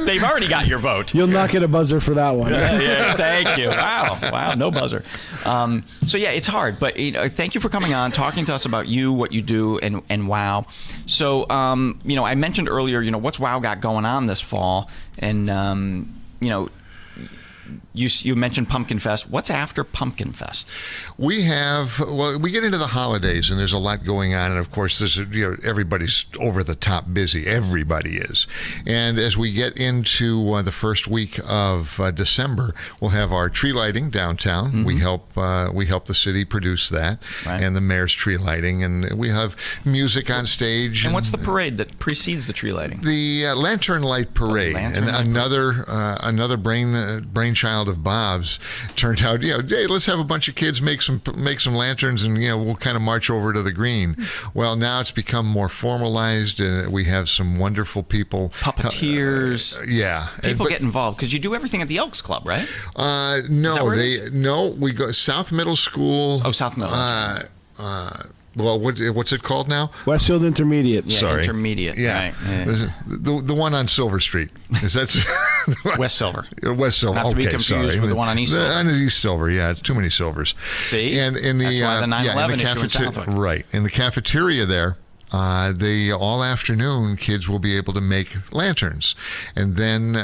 they've already got your vote. You'll not get a buzzer for that one. Yeah, thank you. Wow, no buzzer. So yeah, it's hard, but thank you for coming on, talking to us about you, what you do, and WOW. So I mentioned earlier, what's WOW got going on this fall, and you mentioned Pumpkin Fest. What's after Pumpkin Fest? We get into the holidays, and there's a lot going on, and of course, everybody's over the top busy. Everybody is, and as we get into the first week of December, we'll have our tree lighting downtown. Mm-hmm. We help the city produce that, right, and the mayor's tree lighting, and we have music on stage. And what's the parade that precedes the tree lighting? The Lantern Light Parade, another brainchild of Bob's. Turned out, hey, let's have a bunch of kids make some lanterns, and we'll kind of march over to the green. Well, now it's become more formalized, and we have some wonderful people, puppeteers. People get involved, because you do everything at the Elks Club, right? We go South Middle School. Oh, South Middle. Well, what's it called now? Westfield Intermediate. Yeah, Sorry. Intermediate. Yeah. Right. The one on Silver Street. Is that West Silver? West Silver. Not to be confused with the one on East Silver. On East Silver, yeah. It's too many Silvers. See? And in the, that's why the 9/11 issue in Southwick. Right. In the cafeteria there, all afternoon, kids will be able to make lanterns, and then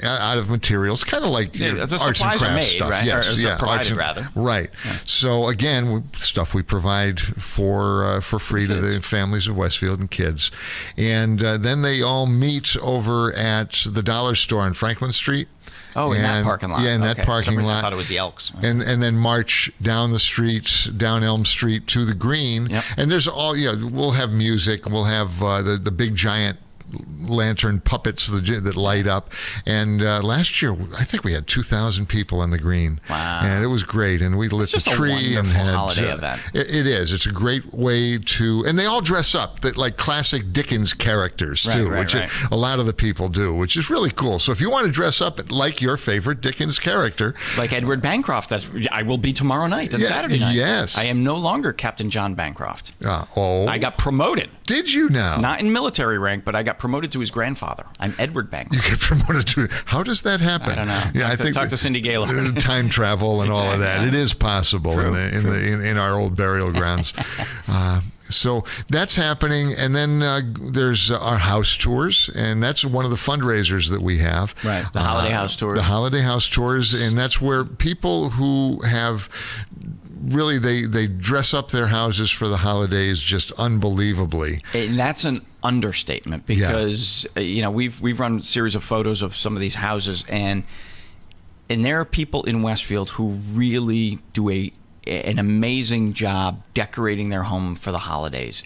out of materials, kind of like the arts and supplies crafts are made, stuff. right? Yes, Provided, rather. Right. Yeah. So again, stuff we provide for free to the families of Westfield and kids, and then they all meet over at the dollar store on Franklin Street. Oh, in that parking lot. Yeah, in that parking lot. I thought it was the Elks. And then march down the street, down Elm Street to the green. Yep. And there's we'll have music. We'll have the big giant lantern puppets that light up. And last year, I think we had 2,000 people on the green. Wow. And it was great. And we lit the tree. And had holiday event. It is. It's a great way to... And they all dress up like classic Dickens characters, too, which a lot of the people do, which is really cool. So if you want to dress up like your favorite Dickens character... Like Edward Bancroft, I will be tomorrow night and Saturday night. Yes. I am no longer Captain John Bancroft. I got promoted. Did you now? Not in military rank, but I got promoted to his grandfather. I'm Edward Bancroft. You get promoted to... How does that happen? I don't know. Yeah, I think talk to Cindy Gaylord. Time travel and all of that. It is possible in our old burial grounds. So that's happening, and then there's our house tours, and that's one of the fundraisers that we have. Right, the holiday house tours. The holiday house tours, and that's where people who have really they dress up their houses for the holidays just unbelievably. And that's an understatement because we've run a series of photos of some of these houses, and there are people in Westfield who really do an amazing job decorating their home for the holidays.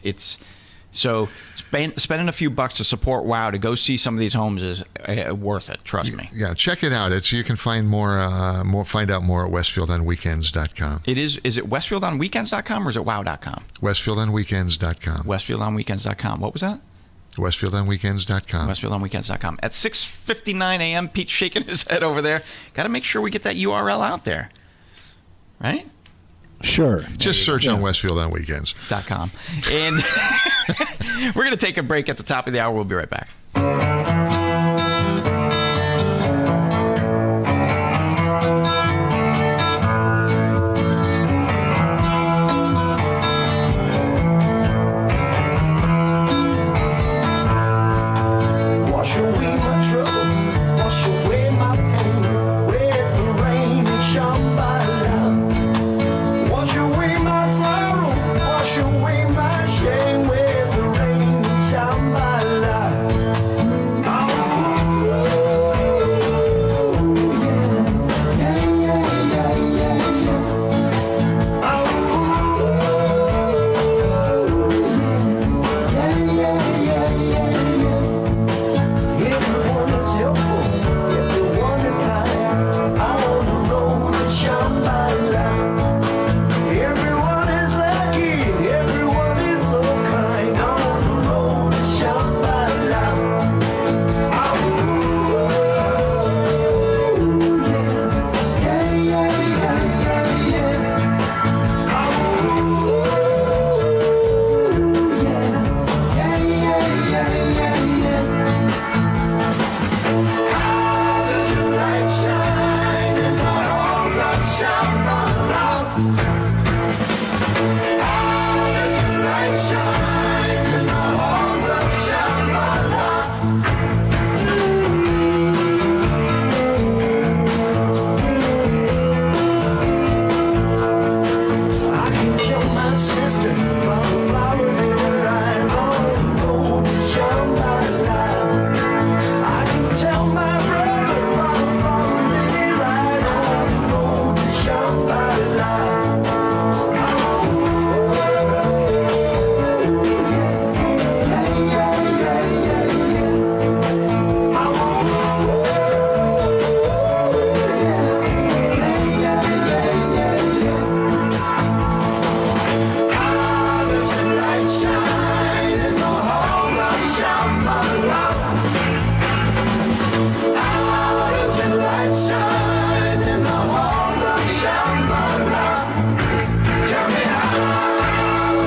So spending a few bucks to support WOW to go see some of these homes is worth it. Trust me. Yeah, check it out. You can find find out more at westfieldonweekends.com. Is it westfieldonweekends.com or is it wow.com? Westfieldonweekends.com. Westfieldonweekends.com. What was that? Westfieldonweekends.com. Westfieldonweekends.com. At 6:59 a.m., Pete's shaking his head over there. Got to make sure we get that URL out there. Right? Sure. Just search on westfieldonweekends.com. And we're going to take a break at the top of the hour. We'll be right back. Wash away my troubles, wash away my pain, with the rain and Shambhala. Wash away my sorrow, wash away my shame, with the rain and Shambhala. Everyone is helpful, everyone is kind, on the road to Shambhala. Everyone is lucky, everyone is so kind, on the road to Shambhala. How does your light shine in the halls of Shambhala? How does your light shine in the halls of Shambhala? I can tell my sister by the flowers in her eyes on the road to Shambhala. I can tell my brother by the flowers in his eyes on the road to Shambhala. How does the light shine in the halls of Shambhala? How does your light shine in the halls of Shambhala? Tell me how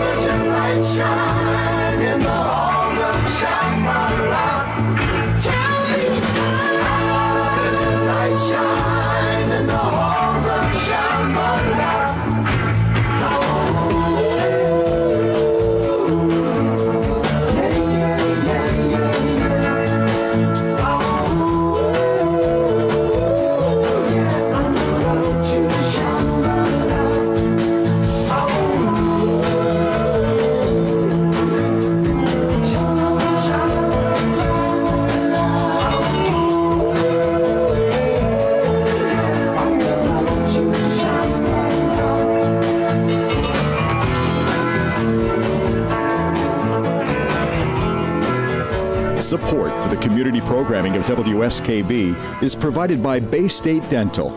does your light shine in the halls of Shambhala? Tell me how does your light shine in the halls of Shambhala? Support for the community programming of WSKB is provided by Bay State Dental.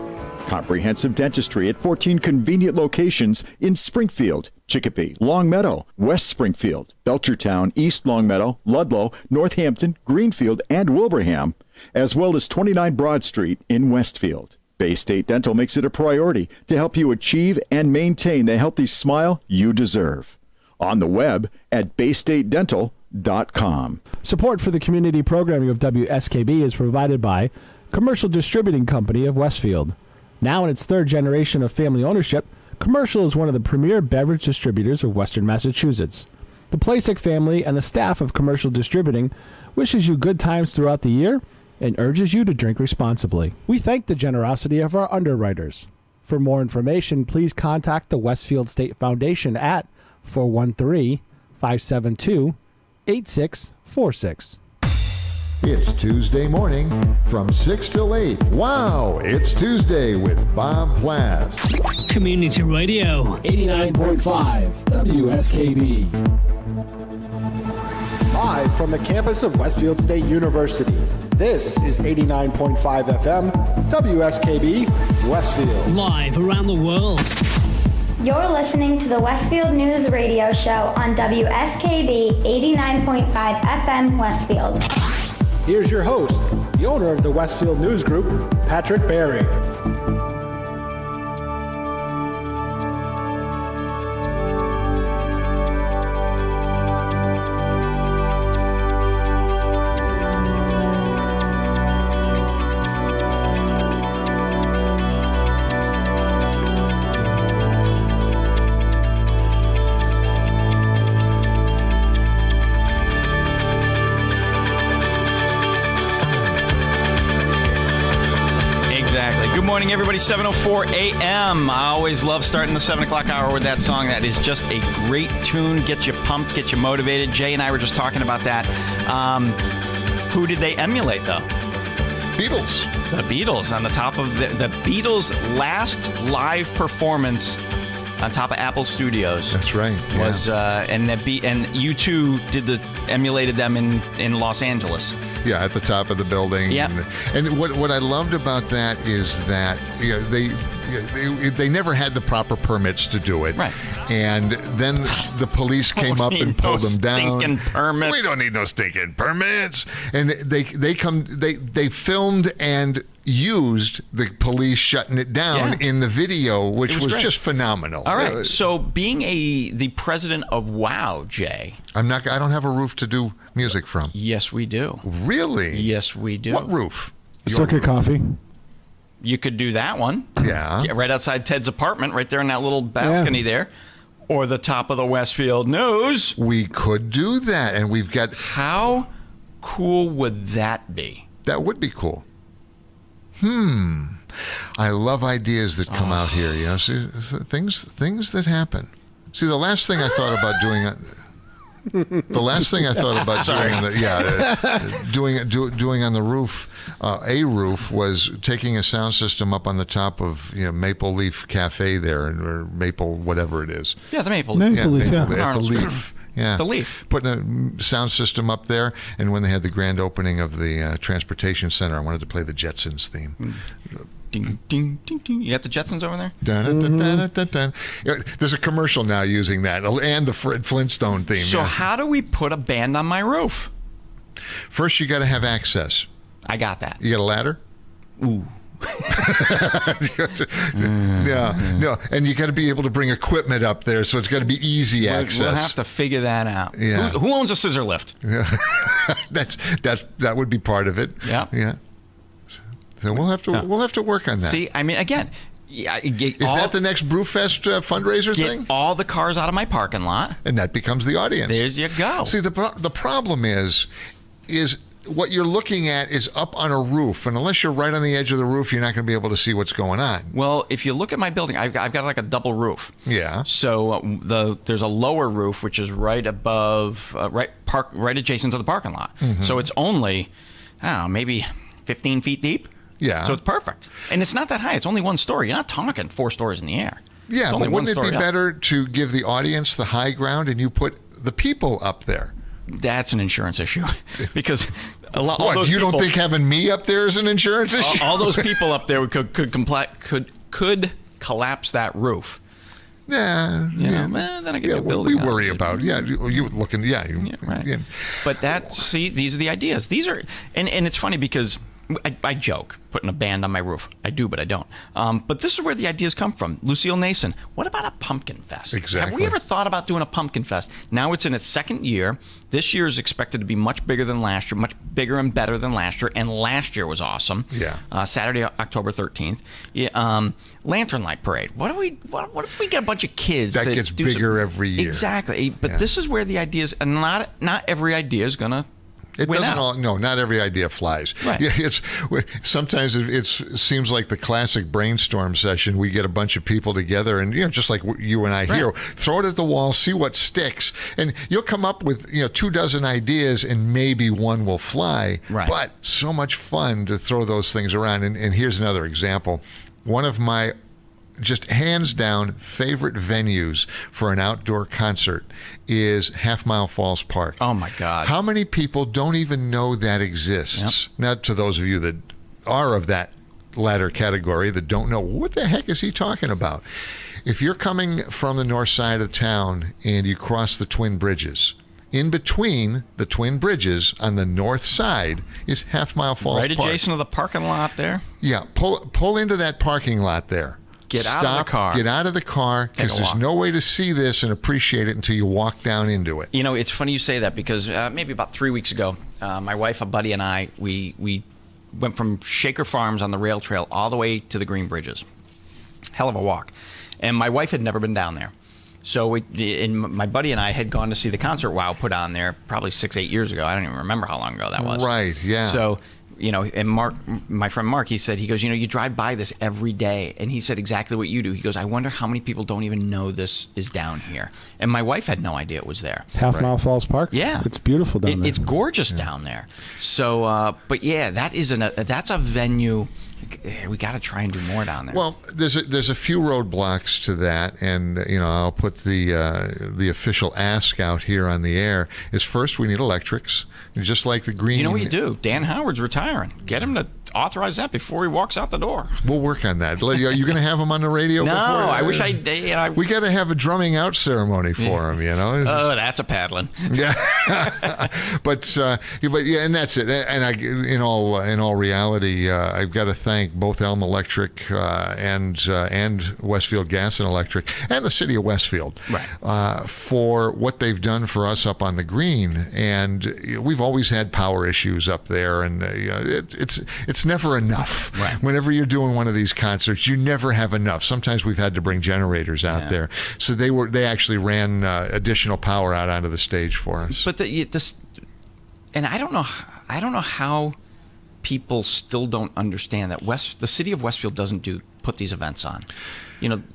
Comprehensive dentistry at 14 convenient locations in Springfield, Chicopee, Longmeadow, West Springfield, Belchertown, East Longmeadow, Ludlow, Northampton, Greenfield, and Wilbraham, as well as 29 Broad Street in Westfield. Bay State Dental makes it a priority to help you achieve and maintain the healthy smile you deserve. On the web at baystatedental.com. Support for the community programming of WSKB is provided by Commercial Distributing Company of Westfield. Now in its third generation of family ownership, Commercial is one of the premier beverage distributors of Western Massachusetts. The Plasek family and the staff of Commercial Distributing wishes you good times throughout the year and urges you to drink responsibly. We thank the generosity of our underwriters. For more information, please contact the Westfield State Foundation at 413-572-8646. It's Tuesday morning from 6 till 8. Wow, it's Tuesday with Bob Plass. Community Radio. 89.5 WSKB. Live from the campus of Westfield State University. This is 89.5 FM WSKB Westfield. Live around the world. You're listening to the Westfield News Radio Show on WSKB 89.5 FM Westfield. Here's your host, the owner of the Westfield News Group, Patrick Barry. Good morning, everybody. 7:04 a.m. I always love starting the 7 o'clock hour with that song. That is just a great tune. Get you pumped, get you motivated. Jay and I were just talking about that. Who did they emulate, though? Beatles. The Beatles on the top of the Beatles' last live performance on top of Apple Studios. That's right. Was and U2 emulated them in Los Angeles. Yeah, at the top of the building. Yeah. And what I loved about that is that they never had the proper permits to do it. Right. And then the police came up and pulled them down. Stinking permits. We don't need no stinking permits. And they filmed and used the police shutting it down in the video, which was just phenomenal. All right. So being the president of WOW, Jay. I don't have a roof to do music from. Yes, we do. Really? Yes, we do. What roof? Circuit Coffee. You could do that one. Yeah. Right outside Ted's apartment, right there in that little balcony there. Or the top of the Westfield News. We could do that, and we've got... How cool would that be? That would be cool. I love ideas that come out here. You know, see, things that happen. See, the last thing I thought about doing... The last thing I thought about doing on the roof, a roof, was taking a sound system up on the top of Maple Leaf Cafe there, or Maple whatever it is. Yeah, the Maple Leaf. The Leaf. Yeah, the Leaf. Putting a sound system up there, and when they had the grand opening of the transportation center, I wanted to play the Jetsons theme. Ding, ding, ding, ding. You got the Jetsons over there? There's a commercial now using that, and the Fred Flintstone theme. So how do we put a band on my roof? First, you got to have access. I got that. You got a ladder? Ooh. No, and you got to be able to bring equipment up there, so it's got to be easy access. We'll have to figure that out. Yeah. Who owns a scissor lift? Yeah. that would be part of it. Yeah. Yeah. So we'll have to work on that. See, I mean, again, is that the next Brewfest fundraiser thing? Get all the cars out of my parking lot, and that becomes the audience. There you go. See, the problem is what you're looking at is up on a roof, and unless you're right on the edge of the roof, you're not going to be able to see what's going on. Well, if you look at my building, I've got like a double roof. Yeah. So there's a lower roof which is right above, right adjacent to the parking lot. Mm-hmm. So it's only, I don't know, maybe 15 feet deep. Yeah. So it's perfect. And it's not that high. It's only one story. You're not talking 4 stories in the air. Yeah, but wouldn't it be better to give the audience the high ground and you put the people up there? That's an insurance issue. Because all those people... You don't think having me up there is an insurance issue? All those people up there could collapse that roof. Yeah, then I get a building. We worry about you looking. Right. But these are the ideas. These are, and it's funny because I joke, putting a band on my roof. I do, but I don't. But this is where the ideas come from. Lucille Nason, what about a pumpkin fest? Exactly. Have we ever thought about doing a pumpkin fest? Now it's in its second year. This year is expected to be much bigger than last year, much bigger and better than last year. And last year was awesome. Yeah. Saturday, October 13th. Yeah, Lantern Light Parade. What if we get a bunch of kids that gets bigger every year? Exactly. But this is where the ideas, and not every idea is going to It doesn't all. No, not every idea flies. Right. Yeah, sometimes it seems like the classic brainstorm session. We get a bunch of people together, and just like you and I here, throw it at the wall, see what sticks, and you'll come up with 24 ideas, and maybe one will fly. Right. But so much fun to throw those things around. And here's another example. One of my just hands down favorite venues for an outdoor concert is Half Mile Falls Park. Oh my God. How many people don't even know that exists? Yep. Now, to those of you that are of that latter category that don't know, what the heck is he talking about? If you're coming from the north side of town and you cross the Twin Bridges, in between the Twin Bridges on the north side is Half Mile Falls Park. Right adjacent to the parking lot there? Yeah, pull into that parking lot there. Get out of the car. Get out of the car, because there's no way to see this and appreciate it until you walk down into it. It's funny you say that, because maybe about 3 weeks ago, my wife, a buddy, and I, we went from Shaker Farms on the rail trail all the way to the Green Bridges. Hell of a walk. And my wife had never been down there. So my buddy and I had gone to see the concert WOW put on there probably 6-8 years ago. I don't even remember how long ago that was. Right, yeah. So, and Mark, my friend Mark, he goes, you drive by this every day. And he said exactly what you do. He goes, I wonder how many people don't even know this is down here. And my wife had no idea it was there. Half Mile Falls Park? Yeah. It's beautiful down there. It's gorgeous down there. So, but yeah, that's a venue. We got to try and do more down there. Well, there's a few roadblocks to that, and I'll put the official ask out here on the air. Is first, we need electrics, just like the green. You know what you do? Dan Howard's retiring. Get him to authorize that before he walks out the door. We'll work on that. Are you going to have him on the radio? No, before? I wish I. We got to have a drumming out ceremony for him. Oh, that's a paddling. Yeah, but yeah, and that's it. And in all reality, I've got to thank both Elm Electric and Westfield Gas and Electric and the city of Westfield for what they've done for us up on the green. And we've always had power issues up there, and it's never enough. Right. Whenever you're doing one of these concerts, you never have enough. Sometimes we've had to bring generators out there. So they actually ran additional power out onto the stage for us. But and I don't know how people still don't understand that the city of Westfield doesn't put these events on.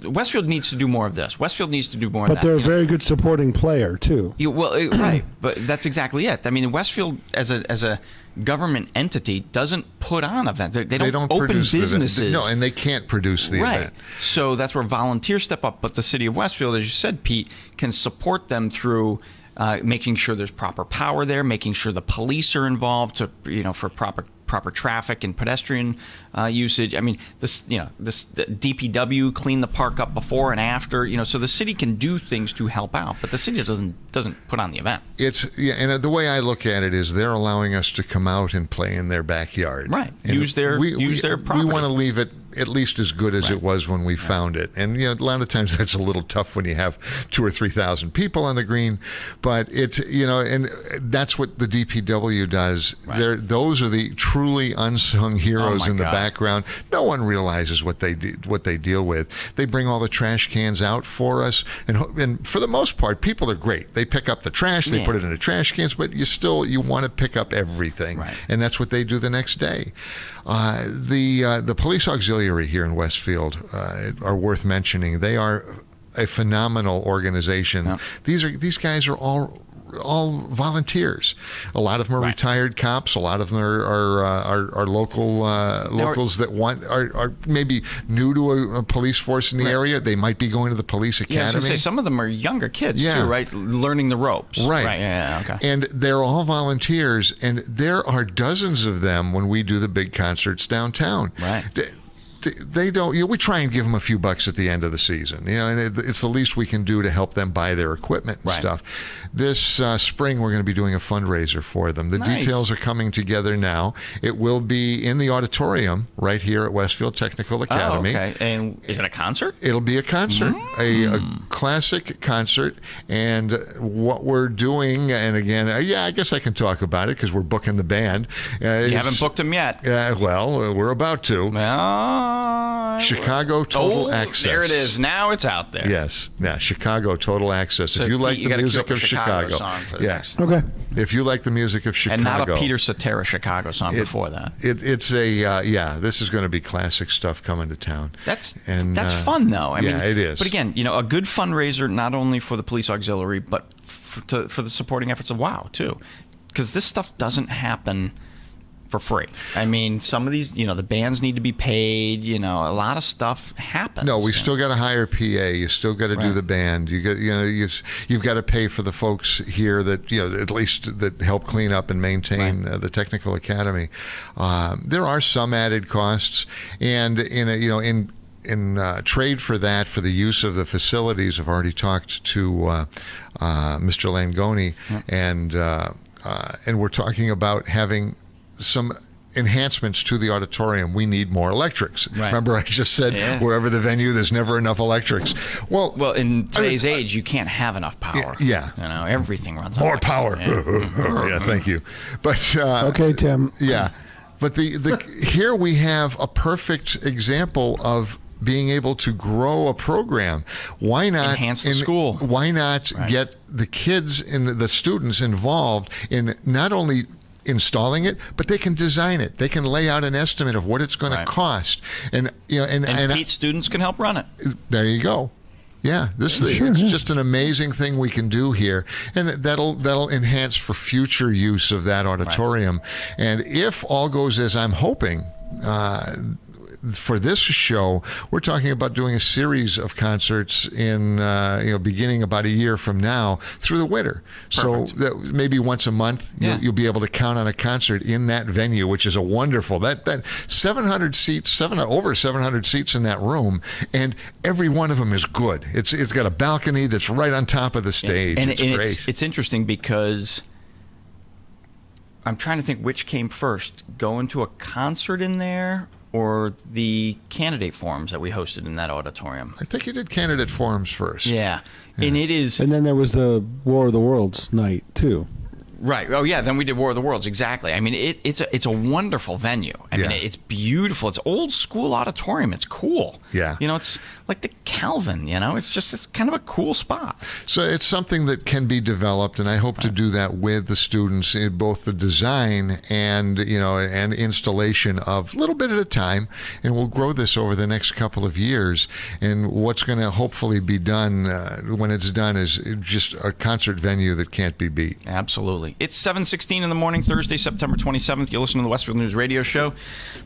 Westfield needs to do more of this. Westfield needs to do more of that. But they're a very good supporting player, too. Right. But that's exactly it. I mean, Westfield, as a government entity, doesn't put on events. They don't open businesses. No, and they can't produce the event. So that's where volunteers step up. But the city of Westfield, as you said, Pete, can support them through making sure there's proper power there, making sure the police are involved for proper traffic and pedestrian usage. I mean, this DPW clean the park up before and after. So the city can do things to help out, but the city doesn't put on the event. And the way I look at it is they're allowing us to come out and play in their backyard. Right. And use their property. We want to leave it at least as good as it was when we found it. And a lot of times that's a little tough when you have 2,000 or 3,000 people on the green. But it's and that's what the DPW does. Right. Those are the truly unsung heroes in the background. No one realizes what they deal with. They bring all the trash cans out for us, and for the most part, people are great. They pick up the trash, they put it in the trash cans, but you want to pick up everything, and that's what they do the next day. The police auxiliary here in Westfield are worth mentioning. They are a phenomenal organization. Yeah. These guys are all volunteers. A lot of them are retired cops. A lot of them are locals that are maybe new to a police force in the area. They might be going to the police academy. I was going to say, some of them are younger kids too, right? Learning the ropes. Right. Yeah, okay. And they're all volunteers, and there are dozens of them when we do the big concerts downtown. Right. they don't. We try and give them a few bucks at the end of the season, and it's the least we can do to help them buy their equipment and stuff. This spring, we're going to be doing a fundraiser for them. The details are coming together now. It will be in the auditorium right here at Westfield Technical Academy. Oh, okay. And is it a concert? It'll be a concert, a classic concert. And what we're doing, and again, I guess I can talk about it because we're booking the band. You haven't booked them yet. Well, we're about to. Chicago Total Access. There it is. Now it's out there. Yes. Yeah, Chicago Total Access. So if you like the music of Chicago. Song for yes. Okay. If you like the music of Chicago. And not a Peter Cetera Chicago song before that. It's this is going to be classic stuff coming to town. That's fun, though. I mean, it is. But again, a good fundraiser, not only for the police auxiliary, but for the supporting efforts of WOW, too. Because this stuff doesn't happen for free. I mean, some of these, the bands need to be paid. A lot of stuff happens. No, we still got to hire PA. You still got to do the band. You got, you've got to pay for the folks here that at least that help clean up and maintain the technical academy. There are some added costs, and in trade for that, for the use of the facilities, I've already talked to Mr. Langoni, and we're talking about having some enhancements to the auditorium. We need more electrics. Right. Remember, I just said wherever the venue, there's never enough electrics. Well, in today's age, you can't have enough power. Yeah. Everything runs on more power. Yeah, thank you. But okay, Tim. Yeah, but the here we have a perfect example of being able to grow a program. Why not enhance the school? Why not get the kids and the students involved in not only installing it, but they can design it. They can lay out an estimate of what it's going to cost, and Pete's students can help run it. There you go. Yeah, it's just an amazing thing we can do here, and that'll enhance for future use of that auditorium. And if all goes as I'm hoping, for this show, we're talking about doing a series of concerts in beginning about a year from now through the winter. Perfect. So that maybe once a month you'll be able to count on a concert in that venue, which is a wonderful that 700 seats, over 700 seats in that room, and every one of them is good. It's got a balcony that's right on top of the stage. And it's great. It's interesting because I'm trying to think which came first, going to a concert in there or the candidate forums that we hosted in that auditorium. I think you did candidate forums first. Yeah. And it is... And then there was the War of the Worlds night, too. Right. Oh, yeah. Then we did War of the Worlds. Exactly. I mean, it's a wonderful venue. I mean, it's beautiful. It's old school auditorium. It's cool. Yeah. It's like the Calvin. It's kind of a cool spot. So it's something that can be developed, and I hope to do that with the students in both the design and and installation of a little bit at a time. And we'll grow this over the next couple of years. And what's going to hopefully be done when it's done is just a concert venue that can't be beat. Absolutely. It's 7:16 in the morning, Thursday, September 27th. You're listening to the Westfield News Radio Show.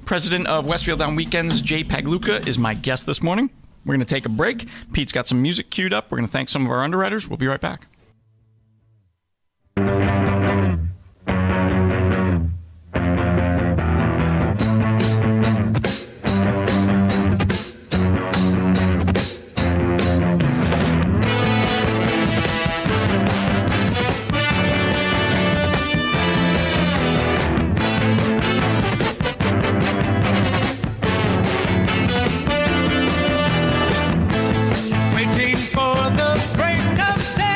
President of Westfield on Weekends, Jay Pagluka, is my guest this morning. We're going to take a break. Pete's got some music queued up. We're going to thank some of our underwriters. We'll be right back. Waiting for the break of day.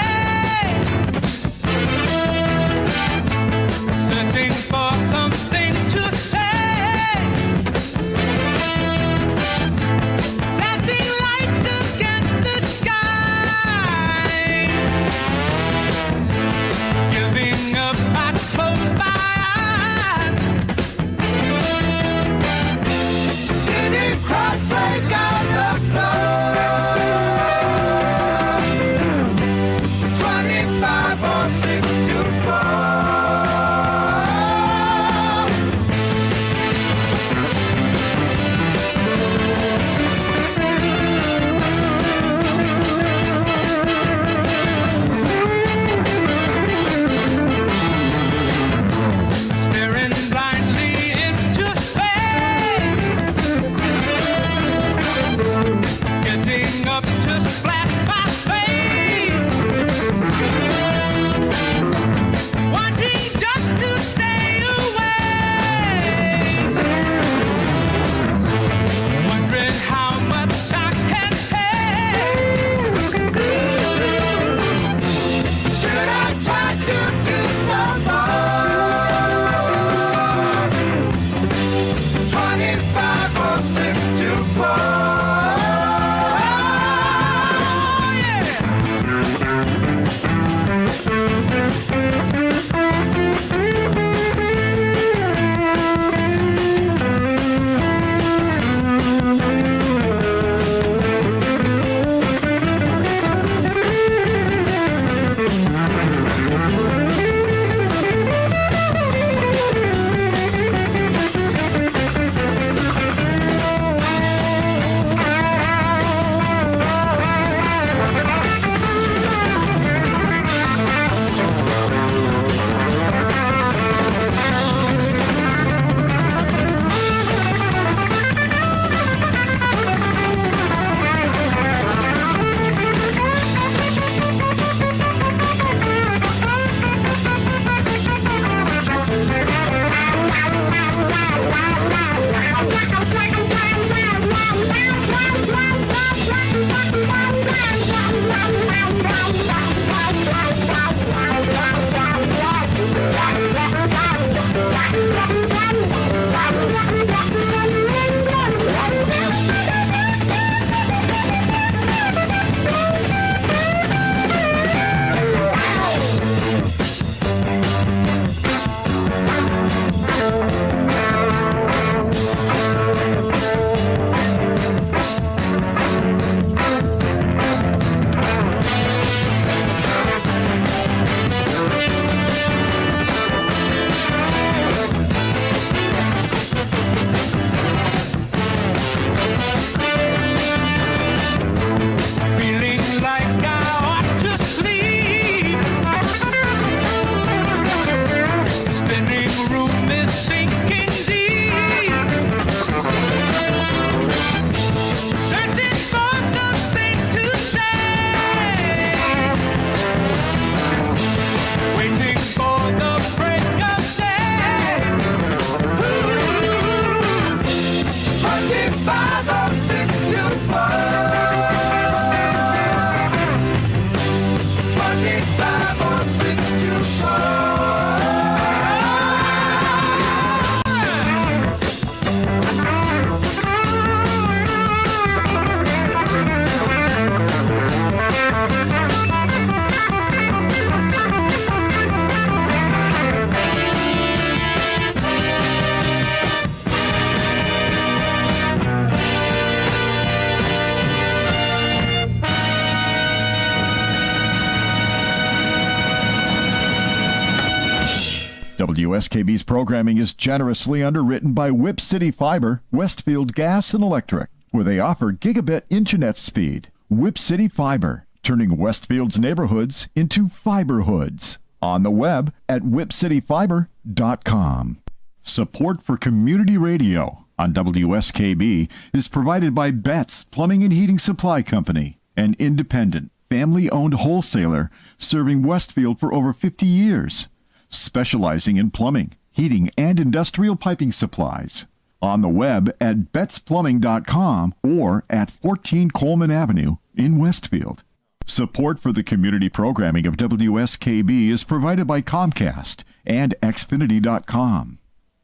WSKB's programming is generously underwritten by Whip City Fiber, Westfield Gas and Electric, where they offer gigabit internet speed. Whip City Fiber, turning Westfield's neighborhoods into fiber hoods. On the web at whipcityfiber.com. Support for community radio on WSKB is provided by Betts Plumbing and Heating Supply Company, an independent, family-owned wholesaler serving Westfield for over 50 years, specializing in plumbing, heating, and industrial piping supplies. On the web at bettsplumbing.com or at 14 Coleman Avenue in Westfield. Support for the community programming of WSKB is provided by Comcast and Xfinity.com,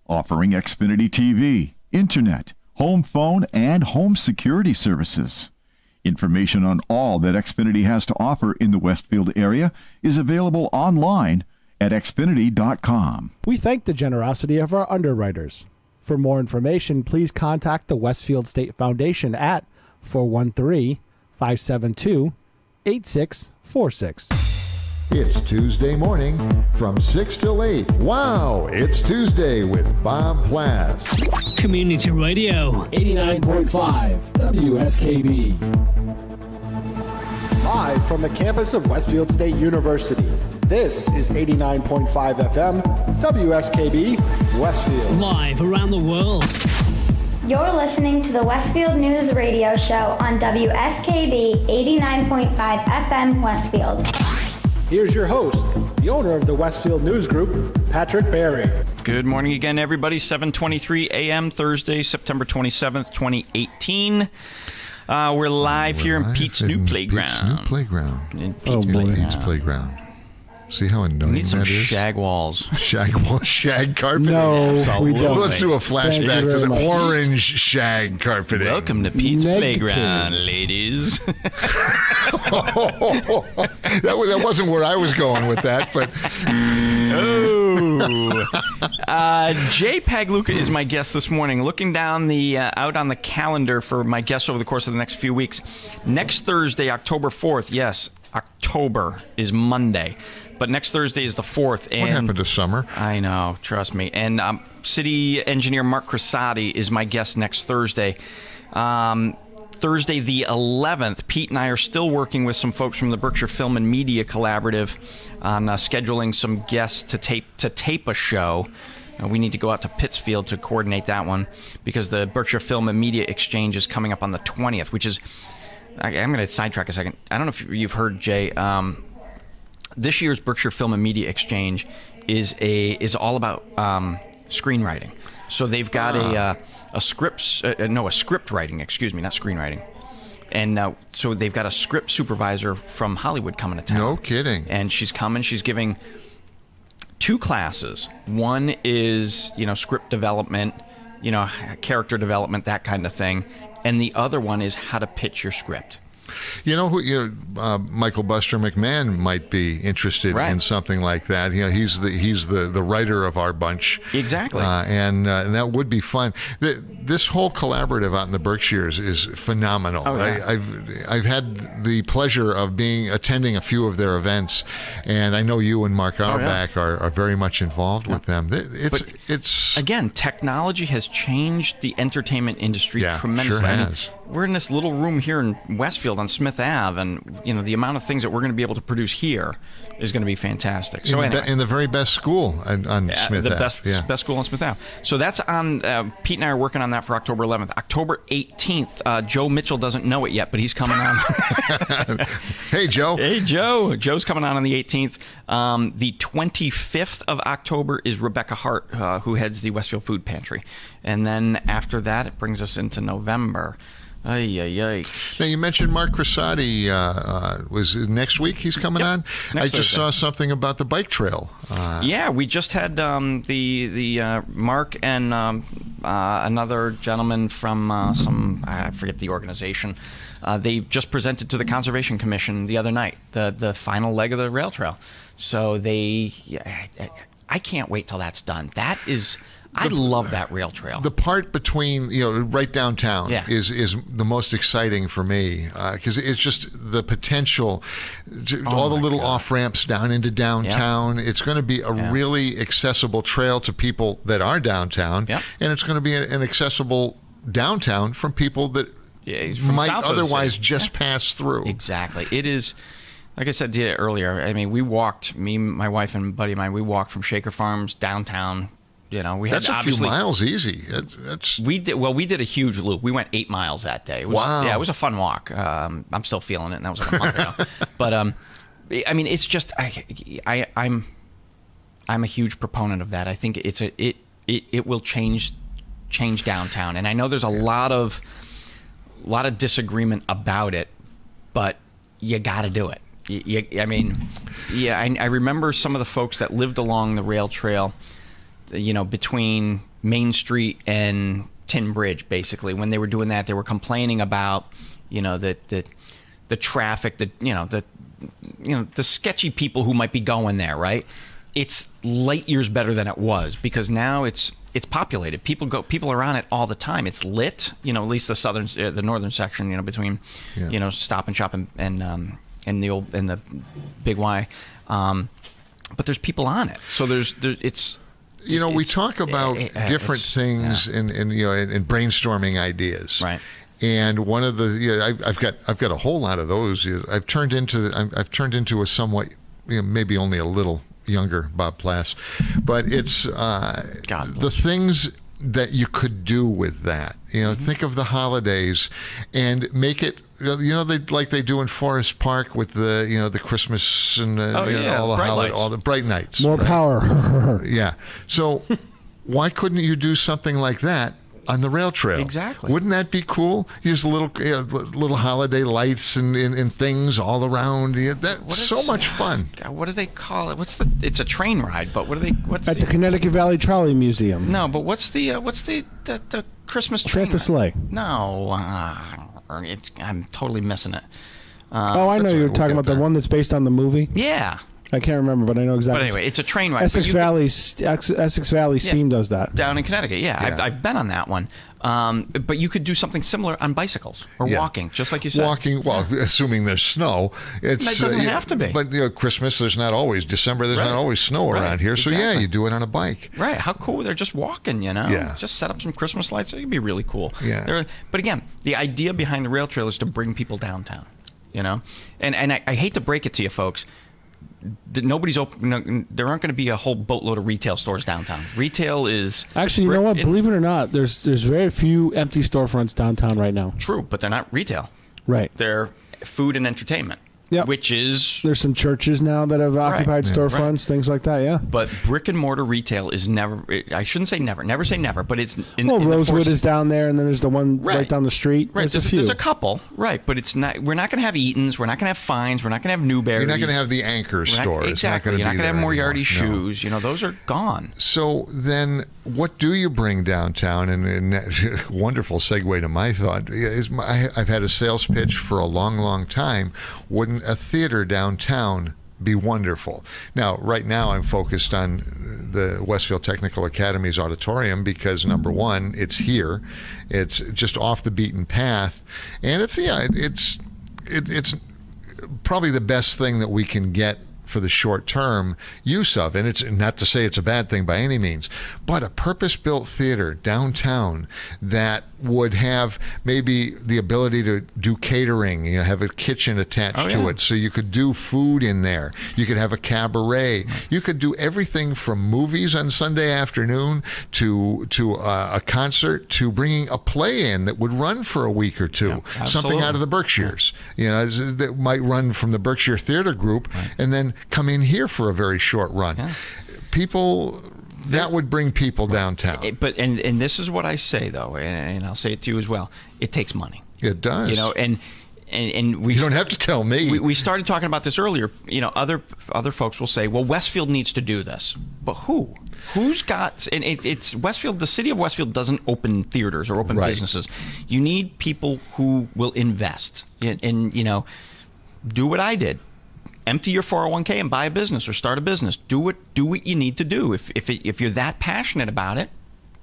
offering Xfinity TV, Internet, home phone, and home security services. Information on all that Xfinity has to offer in the Westfield area is available online at Xfinity.com. We thank the generosity of our underwriters. For more information, please contact the Westfield State Foundation at 413-572-8646. It's Tuesday morning from 6 till 8. Wow, it's Tuesday with Bob Plass. Community Radio. 89.5 WSKB. Live from the campus of Westfield State University. This is 89.5 FM WSKB Westfield. Live around the world. You're listening to the Westfield News Radio Show on WSKB 89.5 FM Westfield. Here's your host, the owner of the Westfield News Group, Patrick Barry. Good morning again, everybody. 7:23 a.m. Thursday, September 27th, 2018. We're live here in Pete's new playground. Pete's new playground. In Pete's playground. See how annoying need some that is? shag walls. Shag carpeting. No, we don't. Let's do a flashback to the orange shag carpeting. Welcome to Pete's Playground, ladies. That wasn't where I was going with that, but... Jay Pagluca is my guest this morning. Looking down out on the calendar for my guests over the course of the next few weeks. Next Thursday, October 4th, yes, October is Monday. But next Thursday is the 4th. And what happened to summer? I know, trust me. And city engineer Mark Cressati is my guest next Thursday. Thursday the 11th, Pete and I are still working with some folks from the Berkshire Film and Media Collaborative on scheduling some guests to tape a show. We need to go out to Pittsfield to coordinate that one because the Berkshire Film and Media Exchange is coming up on the 20th, which is... I'm going to sidetrack a second. I don't know if you've heard, Jay. This year's Berkshire Film and Media Exchange is all about screenwriting. So they've got a script writing. Excuse me, not screenwriting. And so they've got a script supervisor from Hollywood coming to town. No kidding. And she's coming. She's giving 2 classes. One is script development, character development, that kind of thing. And the other one is how to pitch your script. Michael Buster McMahon might be interested in something like that. He's the writer of our bunch. Exactly. And that would be fun. This whole collaborative out in the Berkshires is phenomenal. Oh, yeah. I've had the pleasure of attending a few of their events, and I know you and Mark Auerbach are very much involved with them. It's again, technology has changed the entertainment industry tremendously. Sure has. We're in this little room here in Westfield on Smith Ave, and the amount of things that we're going to be able to produce here is going to be fantastic. So in the very best school on Smith Ave. The best school on Smith Ave. So that's on. Pete and I are working on that for October 11th. October 18th. Joe Mitchell doesn't know it yet, but he's coming on. Hey, Joe. Hey, Joe. Joe's coming on the 18th. The 25th of October is Rebecca Hart, who heads the Westfield Food Pantry, and then after that, it brings us into November. Ay, ay, ay. Now, you mentioned Mark Cressati. Was next week he's coming on? I just saw something about the bike trail. Yeah, we just had the Mark and another gentleman from I forget the organization. They just presented to the Conservation Commission the other night the final leg of the rail trail. So I can't wait till that's done. That is I love that rail trail. The part between, right downtown is the most exciting for me because it's just the potential, all the little off-ramps down into downtown. It's going to be a really accessible trail to people that are downtown, and it's going to be an accessible downtown from people that might otherwise just pass through. Exactly. It is... Like I said to you earlier, I mean, we walked, me, my wife, and a buddy of mine, we walked from Shaker Farms downtown. We That's had a few miles easy. We did a huge loop. We went 8 miles that day. It was, wow. Yeah, it was a fun walk. I'm still feeling it, and that was like a month ago. But I mean, it's just I'm a huge proponent of that. I think it will change downtown, and I know there's a lot of disagreement about it, but you got to do it. I remember some of the folks that lived along the rail trail, between Main Street and Tin Bridge, basically. When they were doing that, they were complaining about, the traffic, the sketchy people who might be going there, right? It's light years better than it was because now it's populated. People are on it all the time. It's lit, at least the northern section, between, Stop and Shop and the Big Y, but there's people on it. So we talk about different things and brainstorming ideas, right? And one of the I've got a whole lot of those. I've turned into a somewhat maybe only a little younger Bob Plass, but it's the things that you could do with that. Think of the holidays and make it. They do in Forest Park with the Christmas and all the bright nights. More power. Yeah. So why couldn't you do something like that on the rail trail? Exactly. Wouldn't that be cool? Use little holiday lights and things all around. That's so much fun. God, what do they call it? It's a train ride, but what's at the Connecticut Valley Trolley Museum? No, but what's the Christmas train? Santa sleigh. No. I'm totally missing it. I know you're talking about the one that's based on the movie. Yeah. I can't remember, but I know exactly. But anyway, it's a train ride. Essex Valley Steam does that. Down in Connecticut, yeah. I've been on that one. But you could do something similar on bicycles or walking, just like you said. Walking, assuming there's snow. It doesn't have to be. But Christmas, there's not always. December, there's not always snow around here. So you do it on a bike. Right. How cool. They're just walking, Yeah. Just set up some Christmas lights. It could be really cool. Yeah. But again, the idea behind the rail trail is to bring people downtown, And I hate to break it to you folks, nobody's open. There aren't going to be a whole boatload of retail stores downtown. Retail is actually, you know what? Believe it or not, there's very few empty storefronts downtown right now. True, but they're not retail. Right. They're food and entertainment. Yep. Which is... There's some churches now that have occupied storefronts, things like that, yeah. But brick and mortar retail is never... I shouldn't say never say never, but it's... Rosewood is down there, and then there's the one right down the street. Right, there's a few. There's a couple, right, but it's not... We're not going to have Eaton's, we're not going to have Fines, we're not going to have Newberry's. You're not going to have the anchor store. Exactly, you're not going to have Moriarty shoes. Those are gone. So then, what do you bring downtown? And wonderful segue to my thought. I've had a sales pitch for a long, long time. Wouldn't a theater downtown be wonderful? Now, right now, I'm focused on the Westfield Technical Academy's auditorium because, number one, it's here. It's just off the beaten path. And it's probably the best thing that we can get for the short-term use of. And it's not to say it's a bad thing by any means, but a purpose-built theater downtown that would have maybe the ability to do catering, have a kitchen attached to it, so you could do food in there. You could have a cabaret. You could do everything from movies on Sunday afternoon to a concert to bringing a play in that would run for a week or two. Yeah, something out of the Berkshires, that might run from the Berkshire Theater Group and then come in here for a very short run. Yeah. That would bring people downtown. And this is what I say though, and I'll say it to you as well. It takes money. It does. And we... You don't have to tell me. We started talking about this earlier. Other folks will say, well, Westfield needs to do this. But who? Who's got... And it's Westfield. The city of Westfield doesn't open theaters or open businesses. You need people who will invest. And do what I did. Empty your 401k and buy a business or start a business. Do what you need to do. If you're that passionate about it,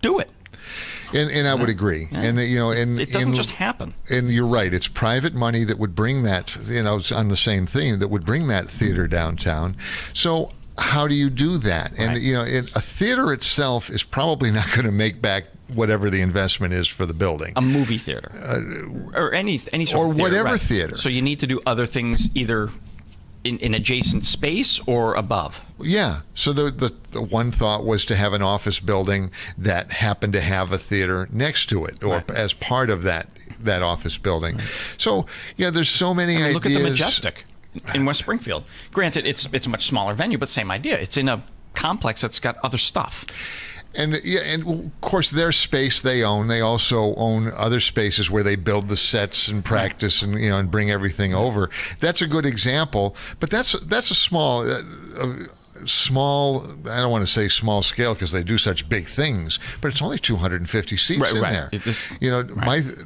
do it. And I would agree. Yeah. And and it doesn't just happen. And you're right. It's private money that would bring that. It's on the same theme that would bring that theater downtown. So how do you do that? And a theater itself is probably not going to make back whatever the investment is for the building. A movie theater, or any sort of theater, whatever right. theater. So you need to do other things either in adjacent space or above. Yeah. So the one thought was to have an office building that happened to have a theater next to it, or as part of that office building. Right. So there's so many ideas. Look at the Majestic in West Springfield. Granted, it's a much smaller venue, but same idea. It's in a complex that's got other stuff. And of course, their space they own. They also own other spaces where they build the sets and practice and and bring everything over. That's a good example, but that's a small. I don't want to say small scale because they do such big things, but it's only 250 seats in there.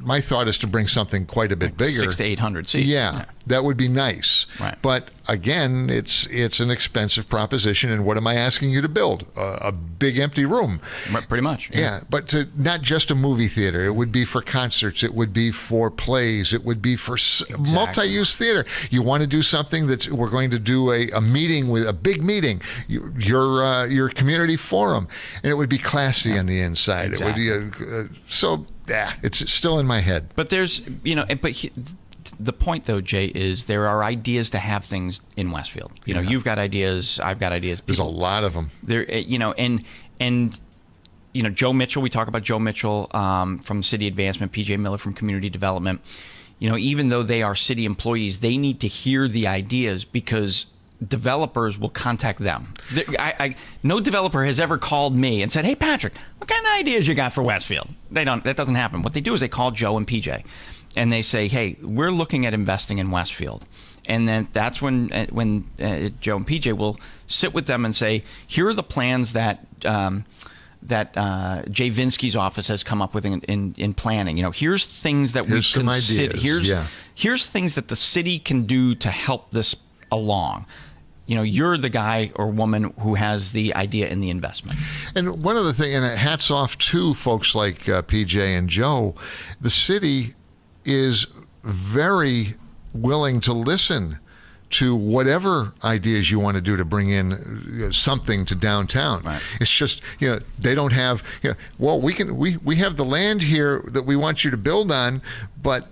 My thought is to bring something quite a bit bigger, 600 to 800 seats. Yeah, that would be nice. Right. But again, it's an expensive proposition. And what am I asking you to build? A big empty room. Right, pretty much. Yeah, but not just a movie theater. It would be for concerts. It would be for plays. It would be for multi-use theater. You want to do something we're going to do a meeting with a big meeting. Your community forum, and it would be classy on the inside. Exactly. It would be it's still in my head. But there's the point though, Jay, is there are ideas to have things in Westfield. You've got ideas, I've got ideas. There's a lot of them. There, and Joe Mitchell. We talk about Joe Mitchell from City Advancement, PJ Miller from Community Development. Even though they are city employees, they need to hear the ideas because developers will contact them. No developer has ever called me and said, "Hey, Patrick, what kind of ideas you got for Westfield?" That doesn't happen. What they do is they call Joe and PJ, and they say, "Hey, we're looking at investing in Westfield." And then that's when Joe and PJ will sit with them and say, "Here are the plans that Jay Vinsky's office has come up with in planning. Here's things that we consider. Here's things that the city can do to help this along." You're the guy or woman who has the idea and the investment. And one other thing, and hats off to folks like PJ and Joe, the city is very willing to listen to whatever ideas you want to do to bring in something to downtown. Right. It's just, they don't have, well, we have the land here that we want you to build on, but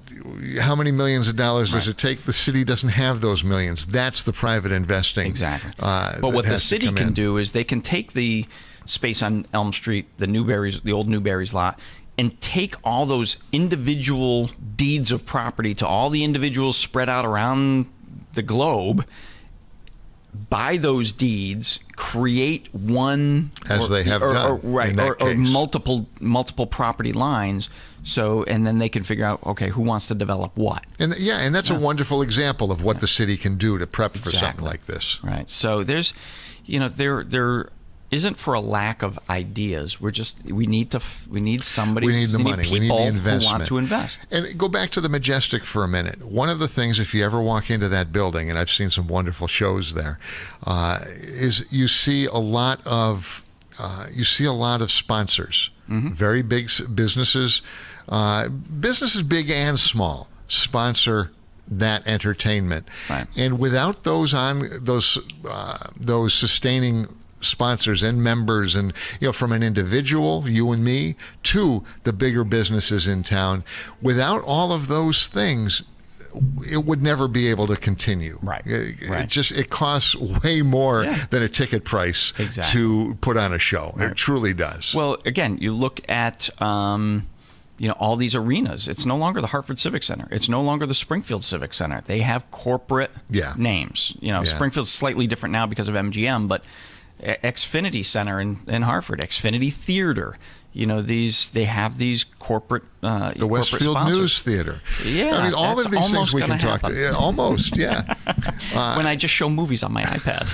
how many millions of dollars does it take? The city doesn't have those millions. That's the private investing. Exactly. But what the city can do is they can take the space on Elm Street, the old Newberry's lot, and take all those individual deeds of property to all the individuals spread out around the globe, buy those deeds, create one, as they have done, or multiple property lines. So, and then they can figure out, okay, who wants to develop what? And that's a wonderful example of what the city can do to prep for something like this. Right. So there's, there isn't for a lack of ideas. We need somebody. We need the money. We need the investment. Who want to invest. And go back to the Majestic for a minute. One of the things, if you ever walk into that building, and I've seen some wonderful shows there, is you see a lot of sponsors, very big businesses, businesses big and small, sponsor that entertainment. Right. And without those sustaining sponsors and members, and from an individual, you and me, to the bigger businesses in town, without all of those things, it would never be able to continue. Right. It costs way more than a ticket price to put on a show. Right. It truly does. Well, again, you look at all these arenas. It's no longer the Hartford Civic Center. It's no longer the Springfield Civic Center. They have corporate names. Springfield's slightly different now because of MGM, but Xfinity Center in Hartford, Xfinity Theater. They have these corporate the Westfield sponsors. News Theater. Yeah, I mean, all of these things we can talk to. Yeah, almost, yeah. When I just show movies on my iPad,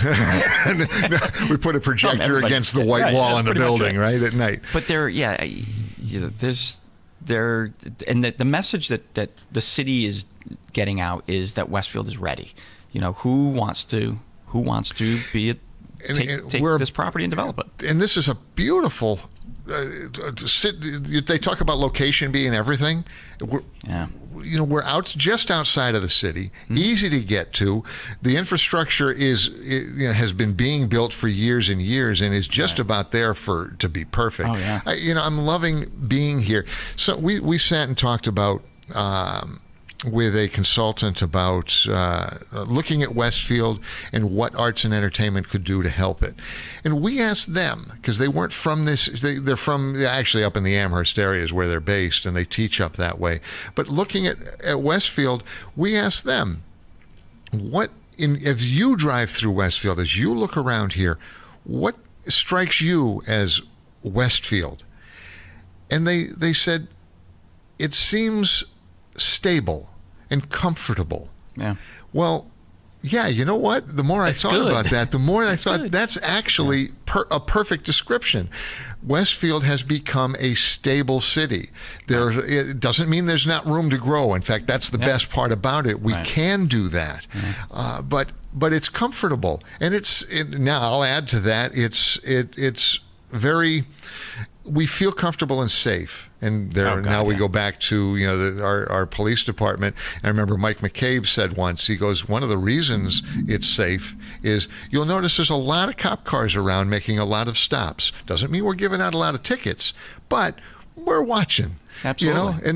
we put a projector against the white wall in the building, right, at night. But the message that the city is getting out is that Westfield is ready. Who wants to take this property and develop it? And this is a beautiful they talk about location being everything. We're just outside of the city, easy to get to. The infrastructure has been being built for years and years, and is just about there to be perfect. Oh, yeah. I'm loving being here. So we sat and talked about. With a consultant about looking at Westfield and what arts and entertainment could do to help it. And we asked them, because they weren't from this, they're from actually up in the Amherst area is where they're based, and they teach up that way. But looking at Westfield, we asked them, as you drive through Westfield, as you look around here, what strikes you as Westfield? And they said, it seems stable and comfortable. Yeah. Well, yeah, you know what? The more I thought about that, the more I thought that's actually a perfect description. Westfield has become a stable city. It doesn't mean there's not room to grow. In fact, that's the best part about it. We can do that. But it's comfortable. And now I'll add to that, it's very... We feel comfortable and safe. And we go back to our police department. And I remember Mike McCabe said once, he goes, one of the reasons it's safe is you'll notice there's a lot of cop cars around making a lot of stops. Doesn't mean we're giving out a lot of tickets, but we're watching. Absolutely.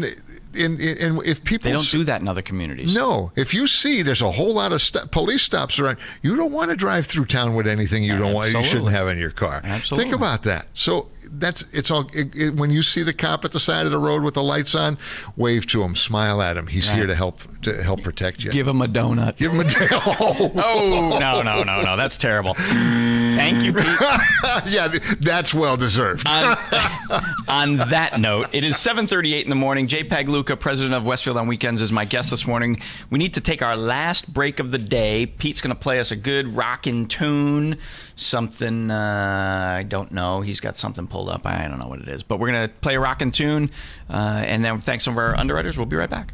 And if people... They don't do that in other communities. No. If you see there's a whole lot of police stops around, you don't want to drive through town with anything you shouldn't have in your car. Absolutely. Think about that. So when you see the cop at the side of the road with the lights on, wave to him, smile at him. He's here to help protect you. Give him a donut. Give him a donut. Oh, no. That's terrible. Thank you, Pete. Yeah, that's well deserved. On that note, it is 7:38 in the morning. JPEG Luca, president of Westfield on Weekends, is my guest this morning. We need to take our last break of the day. Pete's going to play us a good rockin' tune. Something, I don't know. He's got something pulled up. I don't know what it is. But we're going to play a rockin' tune. And then thanks to some of our underwriters. We'll be right back.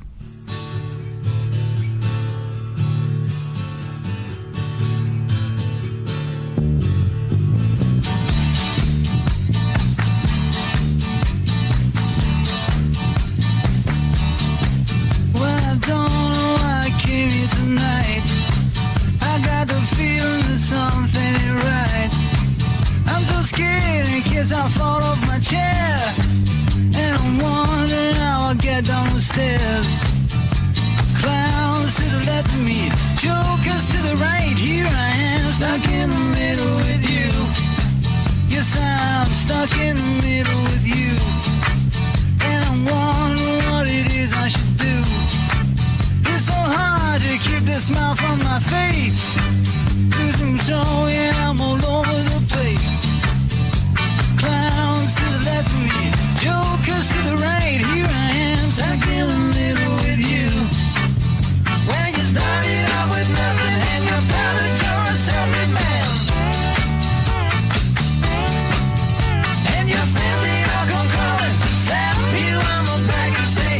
Something ain't right. I'm so scared in case I fall off my chair, and I'm wondering how I'll get down the stairs. Clowns to the left of me, jokers to the right. Here I am, stuck in the middle with you. Yes, I'm stuck in the middle with you, and I'm wondering what it is I should do. It's so hard to keep the smile from my face. Losing control, yeah, I'm all over the place. Clowns to the left of me, jokers to the right. Here I am, stuck in the middle with you. When you started out with nothing and you found that you're a self-made man, and your family all come calling, slap you on the back and say,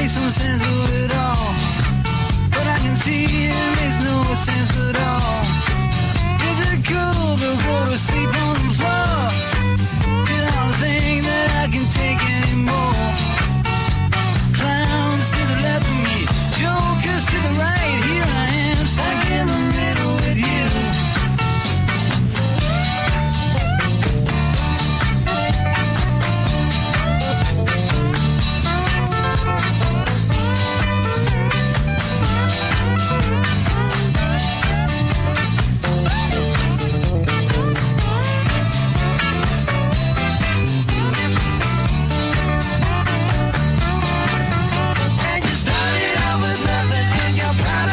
some sense of it all, but I can see it makes no sense at all. Is it cool to go to sleep on the floor without a thing that I can take anymore? Clowns to the left of me, jokers to the right. Here I am, stuck in the middle with you. And you started out with nothing and you're proud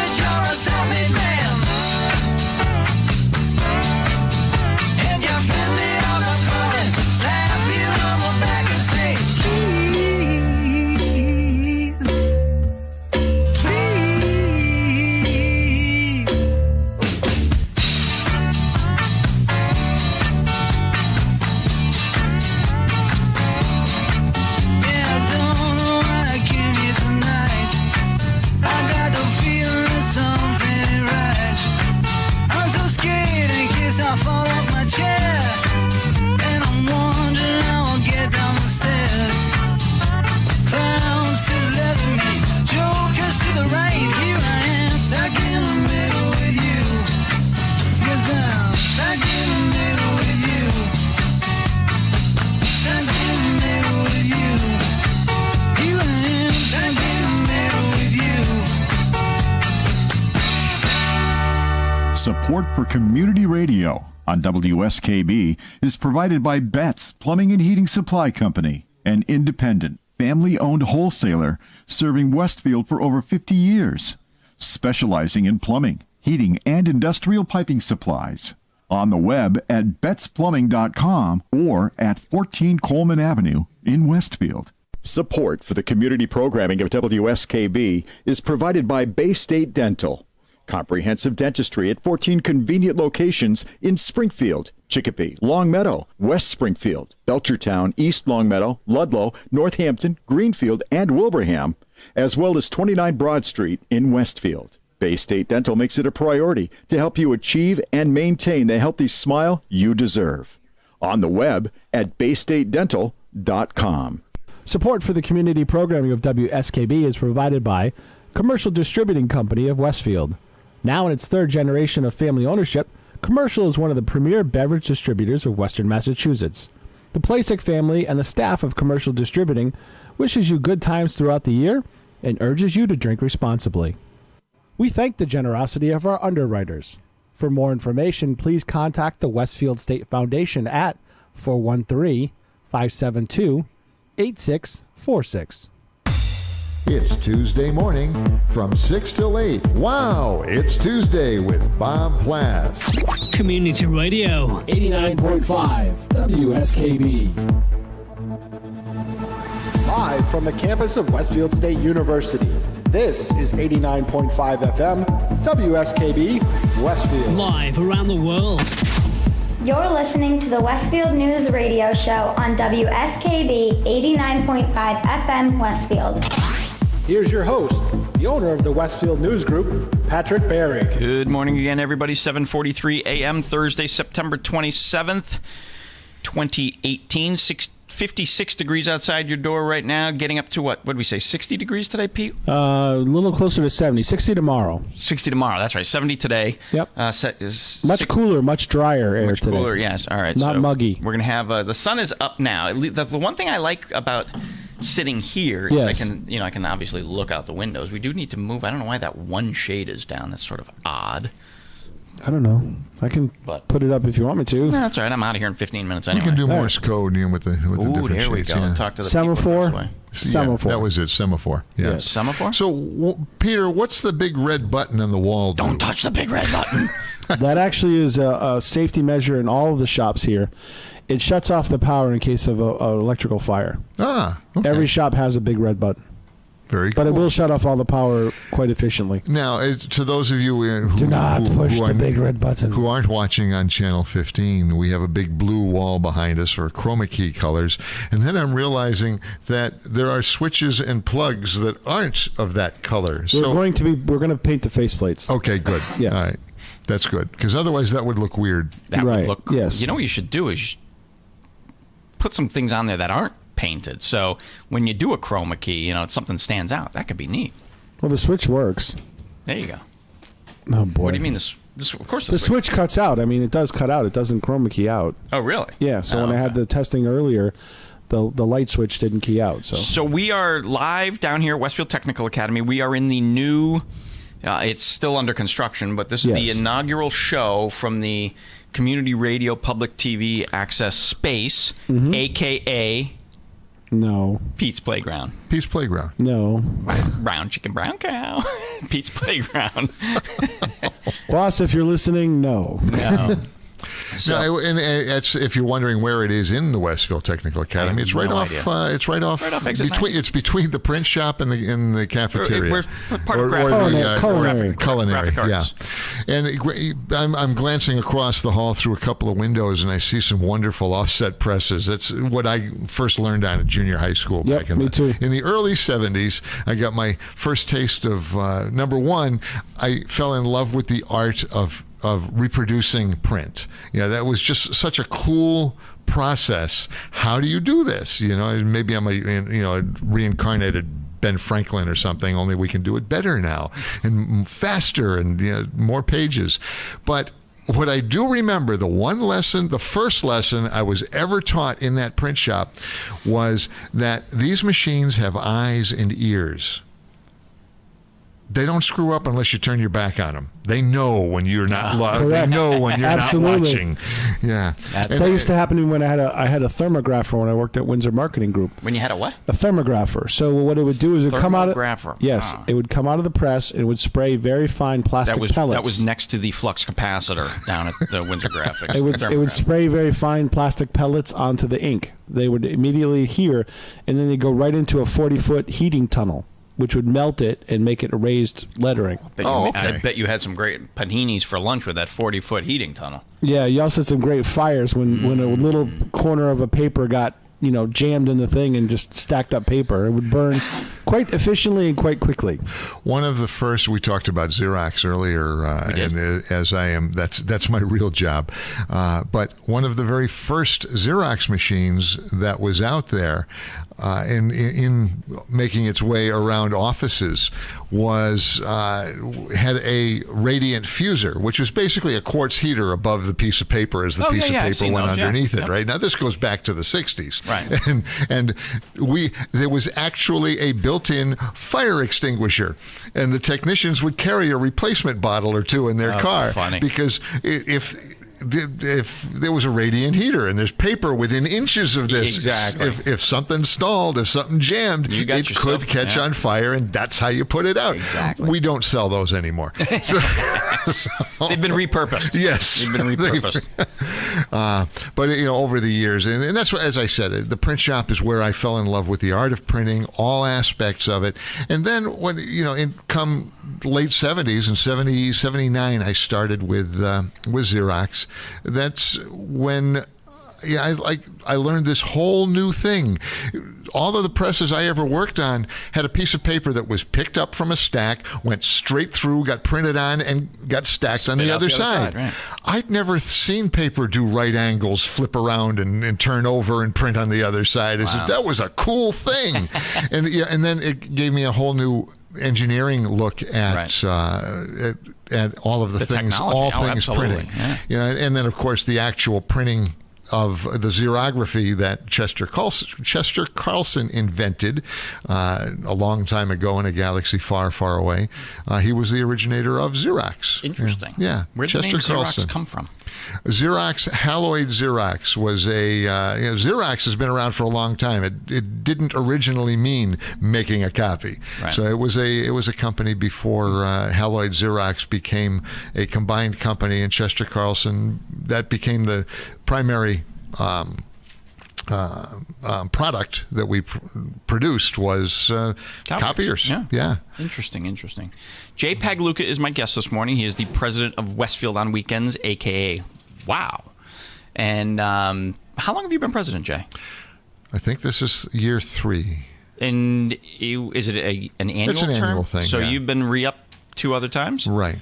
Support for community radio on WSKB is provided by Betts Plumbing and Heating Supply Company, an independent, family-owned wholesaler serving Westfield for over 50 years, specializing in plumbing, heating, and industrial piping supplies. On the web at bettsplumbing.com or at 14 Coleman Avenue in Westfield. Support for the community programming of WSKB is provided by Bay State Dental. Comprehensive dentistry at 14 convenient locations in Springfield, Chicopee, Longmeadow, West Springfield, Belchertown, East Longmeadow, Ludlow, Northampton, Greenfield, and Wilbraham, as well as 29 Broad Street in Westfield. Bay State Dental makes it a priority to help you achieve and maintain the healthy smile you deserve. On the web at baystatedental.com. Support for the community programming of WSKB is provided by Commercial Distributing Company of Westfield. Now in its third generation of family ownership, Commercial is one of the premier beverage distributors of Western Massachusetts. The Plasek family and the staff of Commercial Distributing wishes you good times throughout the year and urges you to drink responsibly. We thank the generosity of our underwriters. For more information, please contact the Westfield State Foundation at 413-572-8646. It's Tuesday morning from 6 till 8. Wow, it's Tuesday with Bob Plass. Community Radio. 89.5 WSKB. Live from the campus of Westfield State University. This is 89.5 FM WSKB Westfield. Live around the world. You're listening to the Westfield News Radio Show on WSKB 89.5 FM Westfield. Here's your host, the owner of the Westfield News Group, Patrick Barry. Good morning again, everybody. 7:43 a.m. Thursday, September 27th, 2018. 56 degrees outside your door right now. Getting up to what did we say? 60 degrees today, Pete? A little closer to 70. 60 tomorrow. 60 tomorrow. That's right. 70 today. Yep. Much cooler, much drier air much today. Cooler, yes. All right. Not so muggy. We're gonna have the sun is up now. The one thing I like about sitting here is Yes. I can obviously look out the windows. We do need to move. I don't know why that one shade is down. That's sort of odd. I don't know. I can put it up if you want me to. No, that's all right. I'm out of here in 15 minutes anyway. You can do Morse code with the different there we shades. go. Yeah. Talk to the Semaphore. people this way. Semaphore. That was it. Semaphore. Yeah. Yes. Semaphore? So, Peter, what's the big red button on the wall? Don't touch the big red button. That actually is a safety measure in all of the shops here. It shuts off the power in case of an electrical fire. Ah, okay. Every shop has a big red button. Very cool. But it will shut off all the power quite efficiently. Now, to those of you who do not push the big red button, who aren't watching on Channel 15, we have a big blue wall behind us, or chroma key colors, and then I'm realizing that there are switches and plugs that aren't of that color. We're going to paint the faceplates. Okay, good. Yes. All right, that's good, because otherwise that would look weird. That right. would look. Yes. You know what you should do is put some things on there that aren't painted. So when you do a chroma key, something stands out. That could be neat. Well, the switch works. There you go. Oh boy. What do you mean this? Of course, the switch cuts out. I mean, it does cut out. It doesn't chroma key out. Oh, really? Yeah. So when I had the testing earlier, the light switch didn't key out. So we are live down here at Westfield Technical Academy. We are in the new. It's still under construction, but this is the inaugural show from the Community Radio Public TV Access Space, a.k.a. No. Pete's Playground. Pete's Playground. No. Brown chicken, brown cow. Pete's Playground. Boss, if you're listening, no. No. So, and it's, if you're wondering where it is in the Westfield Technical Academy, it's right off. It's right off between. It's between the print shop and the cafeteria. We're part of culinary. Yeah. And I'm glancing across the hall through a couple of windows, and I see some wonderful offset presses. That's what I first learned on at junior high school back in the early '70s. I got my first taste of number one. I fell in love with the art of reproducing print. That was just such a cool process. How do you do this? Maybe I'm a reincarnated Ben Franklin or something, only we can do it better now and faster and more pages. But what I do remember, the first lesson I was ever taught in that print shop was that these machines have eyes and ears. they don't screw up unless you turn your back on them. They know when you're not they know when you're Absolutely. not watching. Yeah. That used to happen to me when I had a thermographer when I worked at Windsor Marketing Group. When you had a what? A thermographer. So what it would do is it would come out of it would come out of the press and it would spray very fine plastic pellets. That was next to the flux capacitor down at the Windsor Graphics. It would spray very fine plastic pellets onto the ink. They would immediately adhere, and then they go right into a 40-foot heating tunnel, which would melt it and make it raised lettering. I bet you had some great paninis for lunch with that 40-foot heating tunnel. Yeah, you also had some great fires when a little corner of a paper got jammed in the thing and just stacked up paper. It would burn quite efficiently and quite quickly. One of the first, we talked about Xerox earlier, and that's my real job. But one of the very first Xerox machines that was out there in making its way around offices had a radiant fuser, which was basically a quartz heater above the piece of paper as the piece of paper went underneath it. Right now, this goes back to the 60s, right? And there was actually a built-in fire extinguisher, and the technicians would carry a replacement bottle or two in their car because if there was a radiant heater and there's paper within inches of this, if something stalled, if something jammed, it could catch on fire, and that's how you put it out. We don't sell those anymore. So they've been repurposed. Yes, they've been repurposed. But over the years, and that's what, as I said, the print shop is where I fell in love with the art of printing, all aspects of it. And then when come late 70s and 70, 79, I started with Xerox. That's when I learned this whole new thing. All of the presses I ever worked on had a piece of paper that was picked up from a stack, went straight through, got printed on, and got stacked on the other side. Right. I'd never seen paper do right angles, flip around, and turn over and print on the other side. Wow. That was a cool thing. and then it gave me a whole new engineering look at all of the things, technology. all things printing. Yeah. And then of course the actual printing of the xerography that Chester Carlson invented a long time ago in a galaxy far, far away. He was the originator of Xerox. Interesting. Yeah. Where did the name Xerox come from? Xerox, Haloid Xerox was Xerox has been around for a long time. It didn't originally mean making a copy. Right. So it was a company before Haloid Xerox became a combined company, and Chester Carlson, that became the primary product that we produced was copiers. Yeah. Interesting. Jay Pagluca is my guest this morning. He is the president of Westfield on Weekends, a.k.a. Wow. And how long have you been president, Jay? I think this is year 3. And is it an annual It's an term? annual thing, So yeah. you've been re-up 2 other times? Right.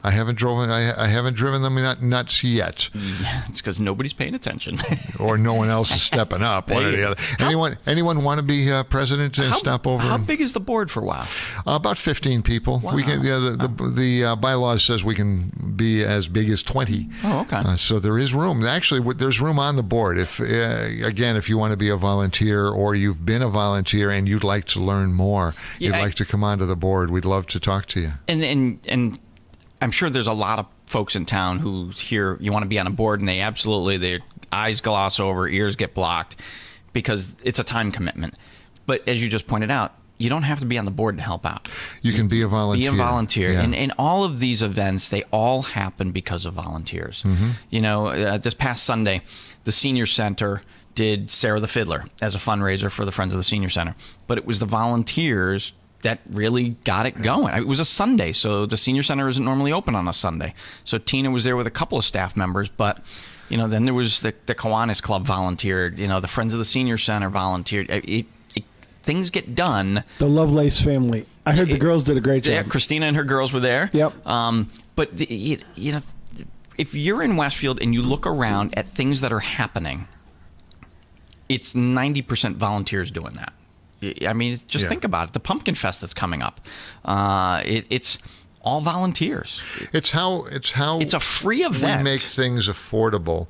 I haven't driven them nuts yet. Yeah, it's because nobody's paying attention. Or no one else is stepping up. One or the other. Anyone want to be president and stop over? How big is the board for WOW? About 15 people. Wow. We can. The bylaws says we can be as big as 20. Oh, okay. So there is room. Actually, there's room on the board. If you want to be a volunteer or you've been a volunteer and you'd like to learn more, you'd like to come onto the board, we'd love to talk to you. And I'm sure there's a lot of folks in town who hear you want to be on a board and their eyes gloss over, ears get blocked because it's a time commitment. But as you just pointed out, you don't have to be on the board to help out. You can be a volunteer. Yeah. And all of these events, they all happen because of volunteers. Mm-hmm. This past Sunday, the Senior Center did Sarah the Fiddler as a fundraiser for the Friends of the Senior Center. But it was the volunteers that really got it going. It was a Sunday, so the Senior Center isn't normally open on a Sunday. So Tina was there with a couple of staff members, but then there was the Kiwanis Club volunteered. The Friends of the Senior Center volunteered. Things get done. The Lovelace family. I heard the girls did a great job. Yeah, Christina and her girls were there. Yep. But if you're in Westfield and you look around at things that are happening, it's 90% volunteers doing that. I mean, just think about it. The Pumpkin Fest that's coming up. It's all volunteers. It's how it's a free event. We make things affordable.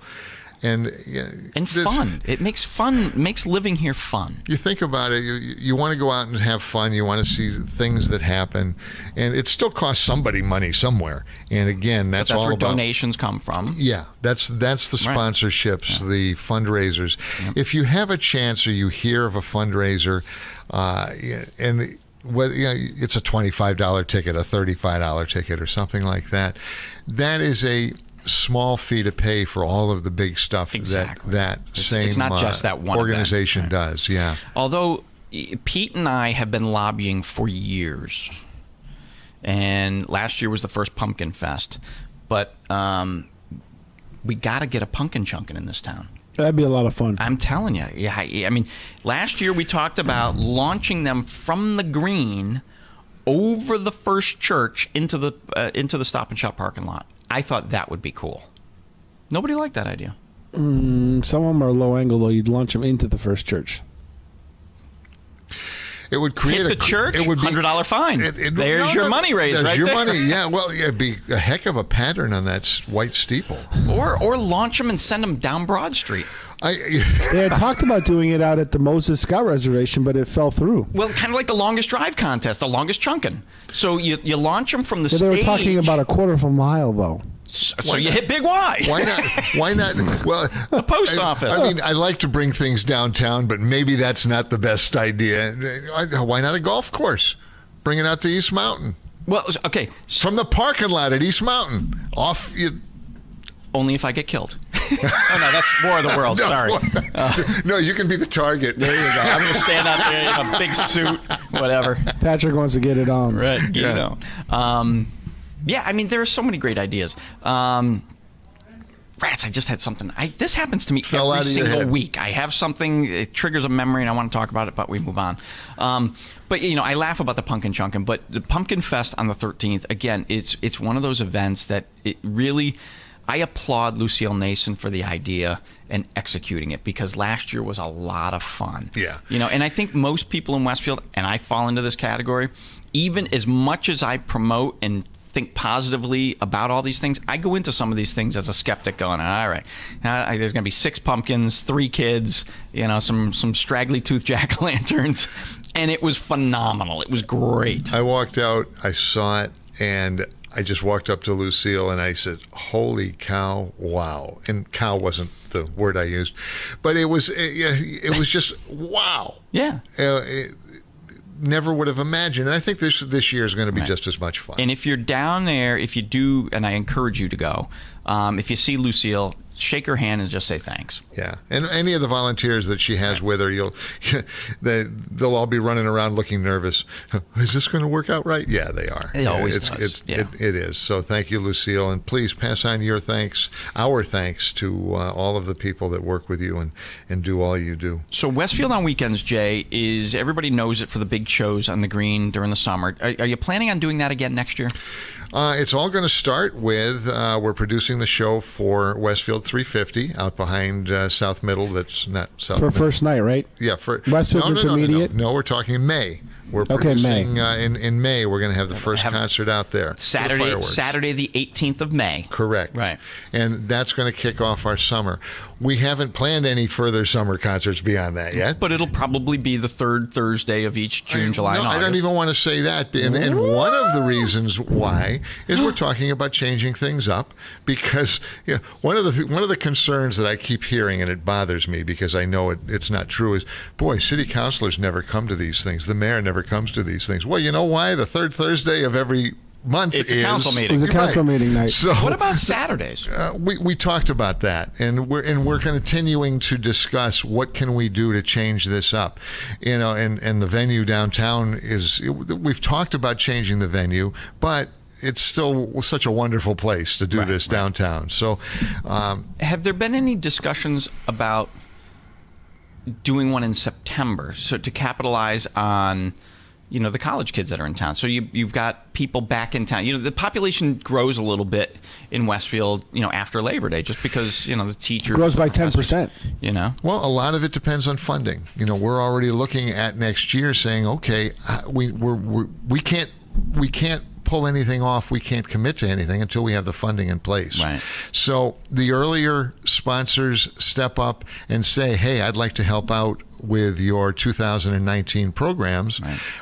And fun. It makes living here fun. You think about it, you want to go out and have fun, you want to see things that happen, and it still costs somebody money somewhere. And again, that's all where about donations come from. Yeah, that's the sponsorships, the fundraisers. Yep. If you have a chance or you hear of a fundraiser, and whether it's a $25 ticket, a $35 ticket, or something like that, that is a small fee to pay for all of the big stuff that it's not just that one organization event, right? does. Yeah. Although Pete and I have been lobbying for years, and last year was the first Pumpkin Fest, but we got to get a pumpkin chunkin in this town. That'd be a lot of fun. I'm telling you. Yeah, I mean, last year we talked about launching them from the green over the first church into the Stop and Shop parking lot. I thought that would be cool. Nobody liked that idea. Some of them are low angle, though. You'd launch them into the first church. It would create hit the church. It would be $100 fine. There's your money raised right there. There's your money. Yeah. Well, it'd be a heck of a pattern on that white steeple. Or launch them and send them down Broad Street. They had talked about doing it out at the Moses Scout Reservation, but it fell through. Well, kind of like the longest drive contest, the longest chunkin'. So you launch them from the stage. They were talking about a quarter of a mile, though. So you hit Big Y. Why not? Why not? Well, the post office. I mean, I like to bring things downtown, but maybe that's not the best idea. Why not a golf course? Bring it out to East Mountain. Well, okay. From the parking lot at East Mountain. Off you. Only if I get killed. Oh, no, that's War of the Worlds. No, sorry. No, you can be the target. There you go. I'm going to stand out there in a big suit, whatever. Patrick wants to get it on. Right. Get it on. Yeah, I mean, there are so many great ideas. Rats, I just had something. This happens to me every single week. I have something, it triggers a memory, and I want to talk about it, but we move on. But, I laugh about the Pumpkin Chunkin', but the Pumpkin Fest on the 13th, again, it's one of those events that it really... I applaud Lucille Nason for the idea and executing it, because last year was a lot of fun. Yeah. And I think most people in Westfield, and I fall into this category, even as much as I promote and think positively about all these things, I go into some of these things as a skeptic going, all right, there's going to be 6 pumpkins, 3 kids, some straggly tooth jack-o'-lanterns, and it was phenomenal. It was great. I walked out, I saw it, and I just walked up to Lucille and I said, holy cow, wow. And cow wasn't the word I used, but it was just wow. Yeah. Never would have imagined. And I think this year is going to be just as much fun. And if you're down there, if you do, and I encourage you to go, if you see Lucille, shake her hand and just say thanks. Yeah, and any of the volunteers that she has with her, they'll all be running around looking nervous. Is this going to work out right? Yeah, they are. It always does. It is. So thank you, Lucille, and please pass on our thanks to all of the people that work with you and do all you do. So Westfield on Weekends, Jay, is everybody knows it for the big shows on the green during the summer. Are you planning on doing that again next year? It's all going to start with we're producing the show for Westfield 350 out behind South Middle. That's not South for Middle. First night, right? Yeah, for Westfield Intermediate. No, we're talking May. We're producing in May. We're going to have the first concert out there. Saturday the 18th of May. Correct. Right. And that's going to kick off our summer. We haven't planned any further summer concerts beyond that yet. But it'll probably be the third Thursday of each June, July, and August. I don't even want to say that. And one of the reasons why is we're talking about changing things up, because one of the concerns that I keep hearing, and it bothers me because I know it's not true, is, boy, city councilors never come to these things. The mayor never comes to these things. Well, you know why? The third Thursday of every month it's a council meeting. It's a council meeting night. So what about Saturdays? We talked about that, and we're continuing to discuss what can we do to change this up. And the venue downtown we've talked about changing the venue, but it's still such a wonderful place to do this downtown. So, have there been any discussions about doing one in September, so to capitalize on the college kids that are in town? So you've got people back in town. The population grows a little bit in Westfield, after Labor Day, just because the teachers grows by 10%. Well, a lot of it depends on funding. We're already looking at next year, saying, okay, we can't pull anything off, we can't commit to anything until we have the funding in place. Right. So the earlier sponsors step up and say, hey, I'd like to help out with your 2019 programs,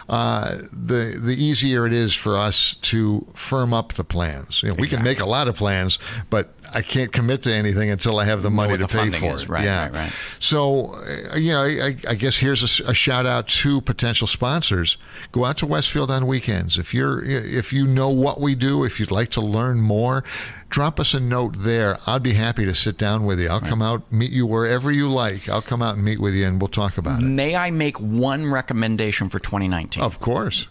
the easier it is for us to firm up the plans. We can make a lot of plans, but I can't commit to anything until I have the money to pay for it. Right. So, I guess here's a shout out to potential sponsors. Go out to Westfield on weekends. If you know what we do, if you'd like to learn more, drop us a note there. I'd be happy to sit down with you. I'll come out, meet you wherever you like. I'll come out and meet with you, and we'll talk about it. May I make one recommendation for 2019? Of course.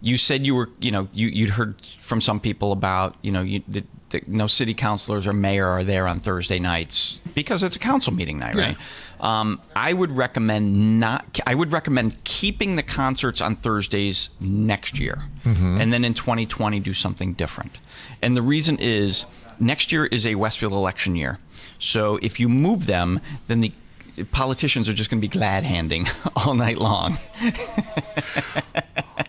You said you were, you'd heard from some people about, no city councilors or mayor are there on Thursday nights because it's a council meeting night, right? I would recommend keeping the concerts on Thursdays next year, and then in 2020 do something different. And the reason is next year is a Westfield election year, so if you move them, then the politicians are just going to be glad-handing all night long.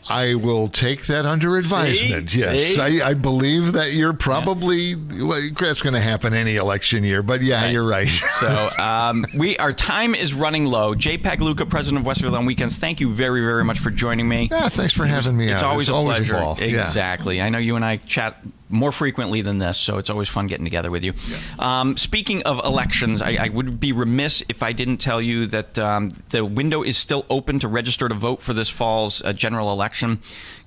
I will take that under advisement. Yes, I believe that you're probably that's going to happen any election year. But you're right. So our time is running low. J. Pagluca, president of Westfield on Weekends. Thank you very, very much for joining me. Yeah, thanks for having me. It's always a pleasure. Ball. Exactly. I know you and I chat more frequently than this, so it's always fun getting together with you. Speaking of elections, I would be remiss if I didn't tell you that the window is still open to register to vote for this fall's general election.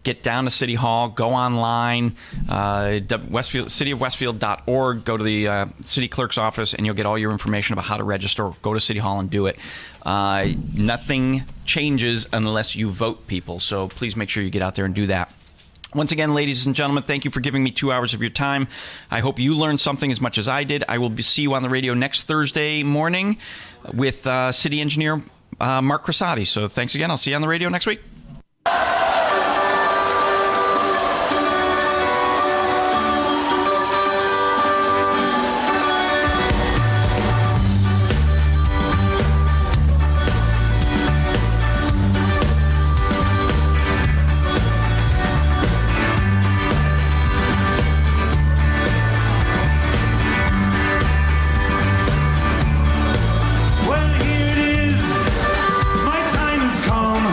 Get down to City Hall, go online, cityofwestfield.org, go to the city clerk's office, and you'll get all your information about how to register. Go to City Hall and do it. Nothing changes unless you vote, people, so please make sure you get out there and do that. Once again, ladies and gentlemen, thank you for giving me 2 hours of your time. I hope you learned something as much as I did. I will see you on the radio next Thursday morning with city engineer Mark Cressati. So thanks again. I'll see you on the radio next week. Well, here it is. My time has come.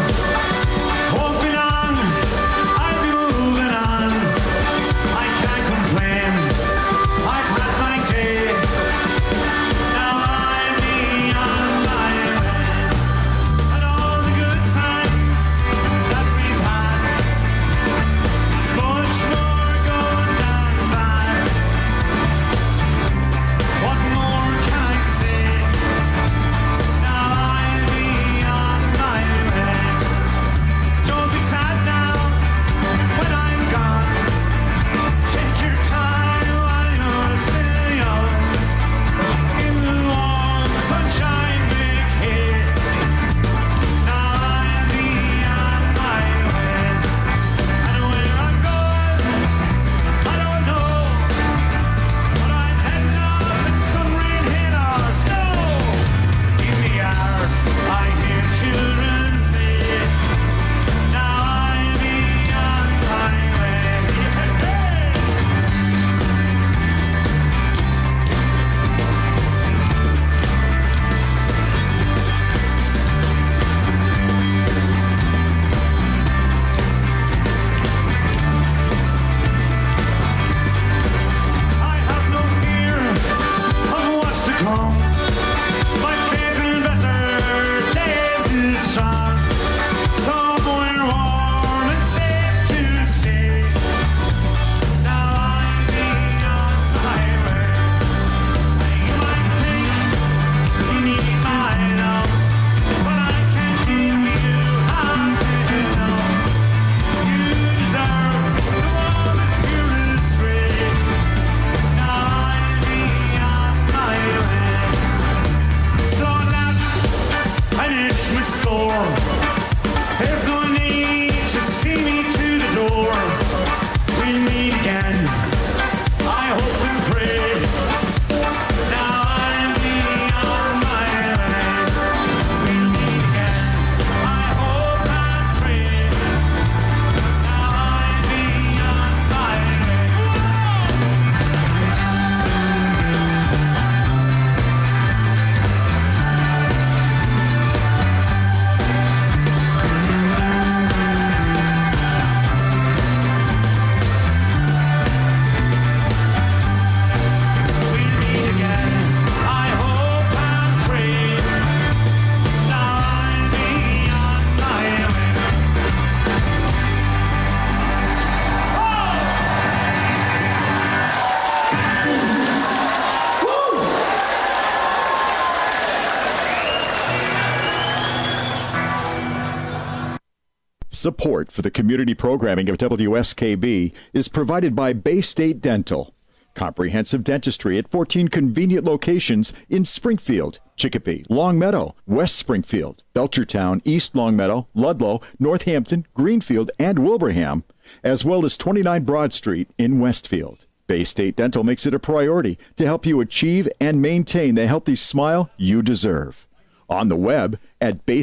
Support for the community programming of WSKB is provided by Bay State Dental. Comprehensive dentistry at 14 convenient locations in Springfield, Chicopee, Longmeadow, West Springfield, Belchertown, East Longmeadow, Ludlow, Northampton, Greenfield, and Wilbraham, as well as 29 Broad Street in Westfield. Bay State Dental makes it a priority to help you achieve and maintain the healthy smile you deserve. On the web at Bay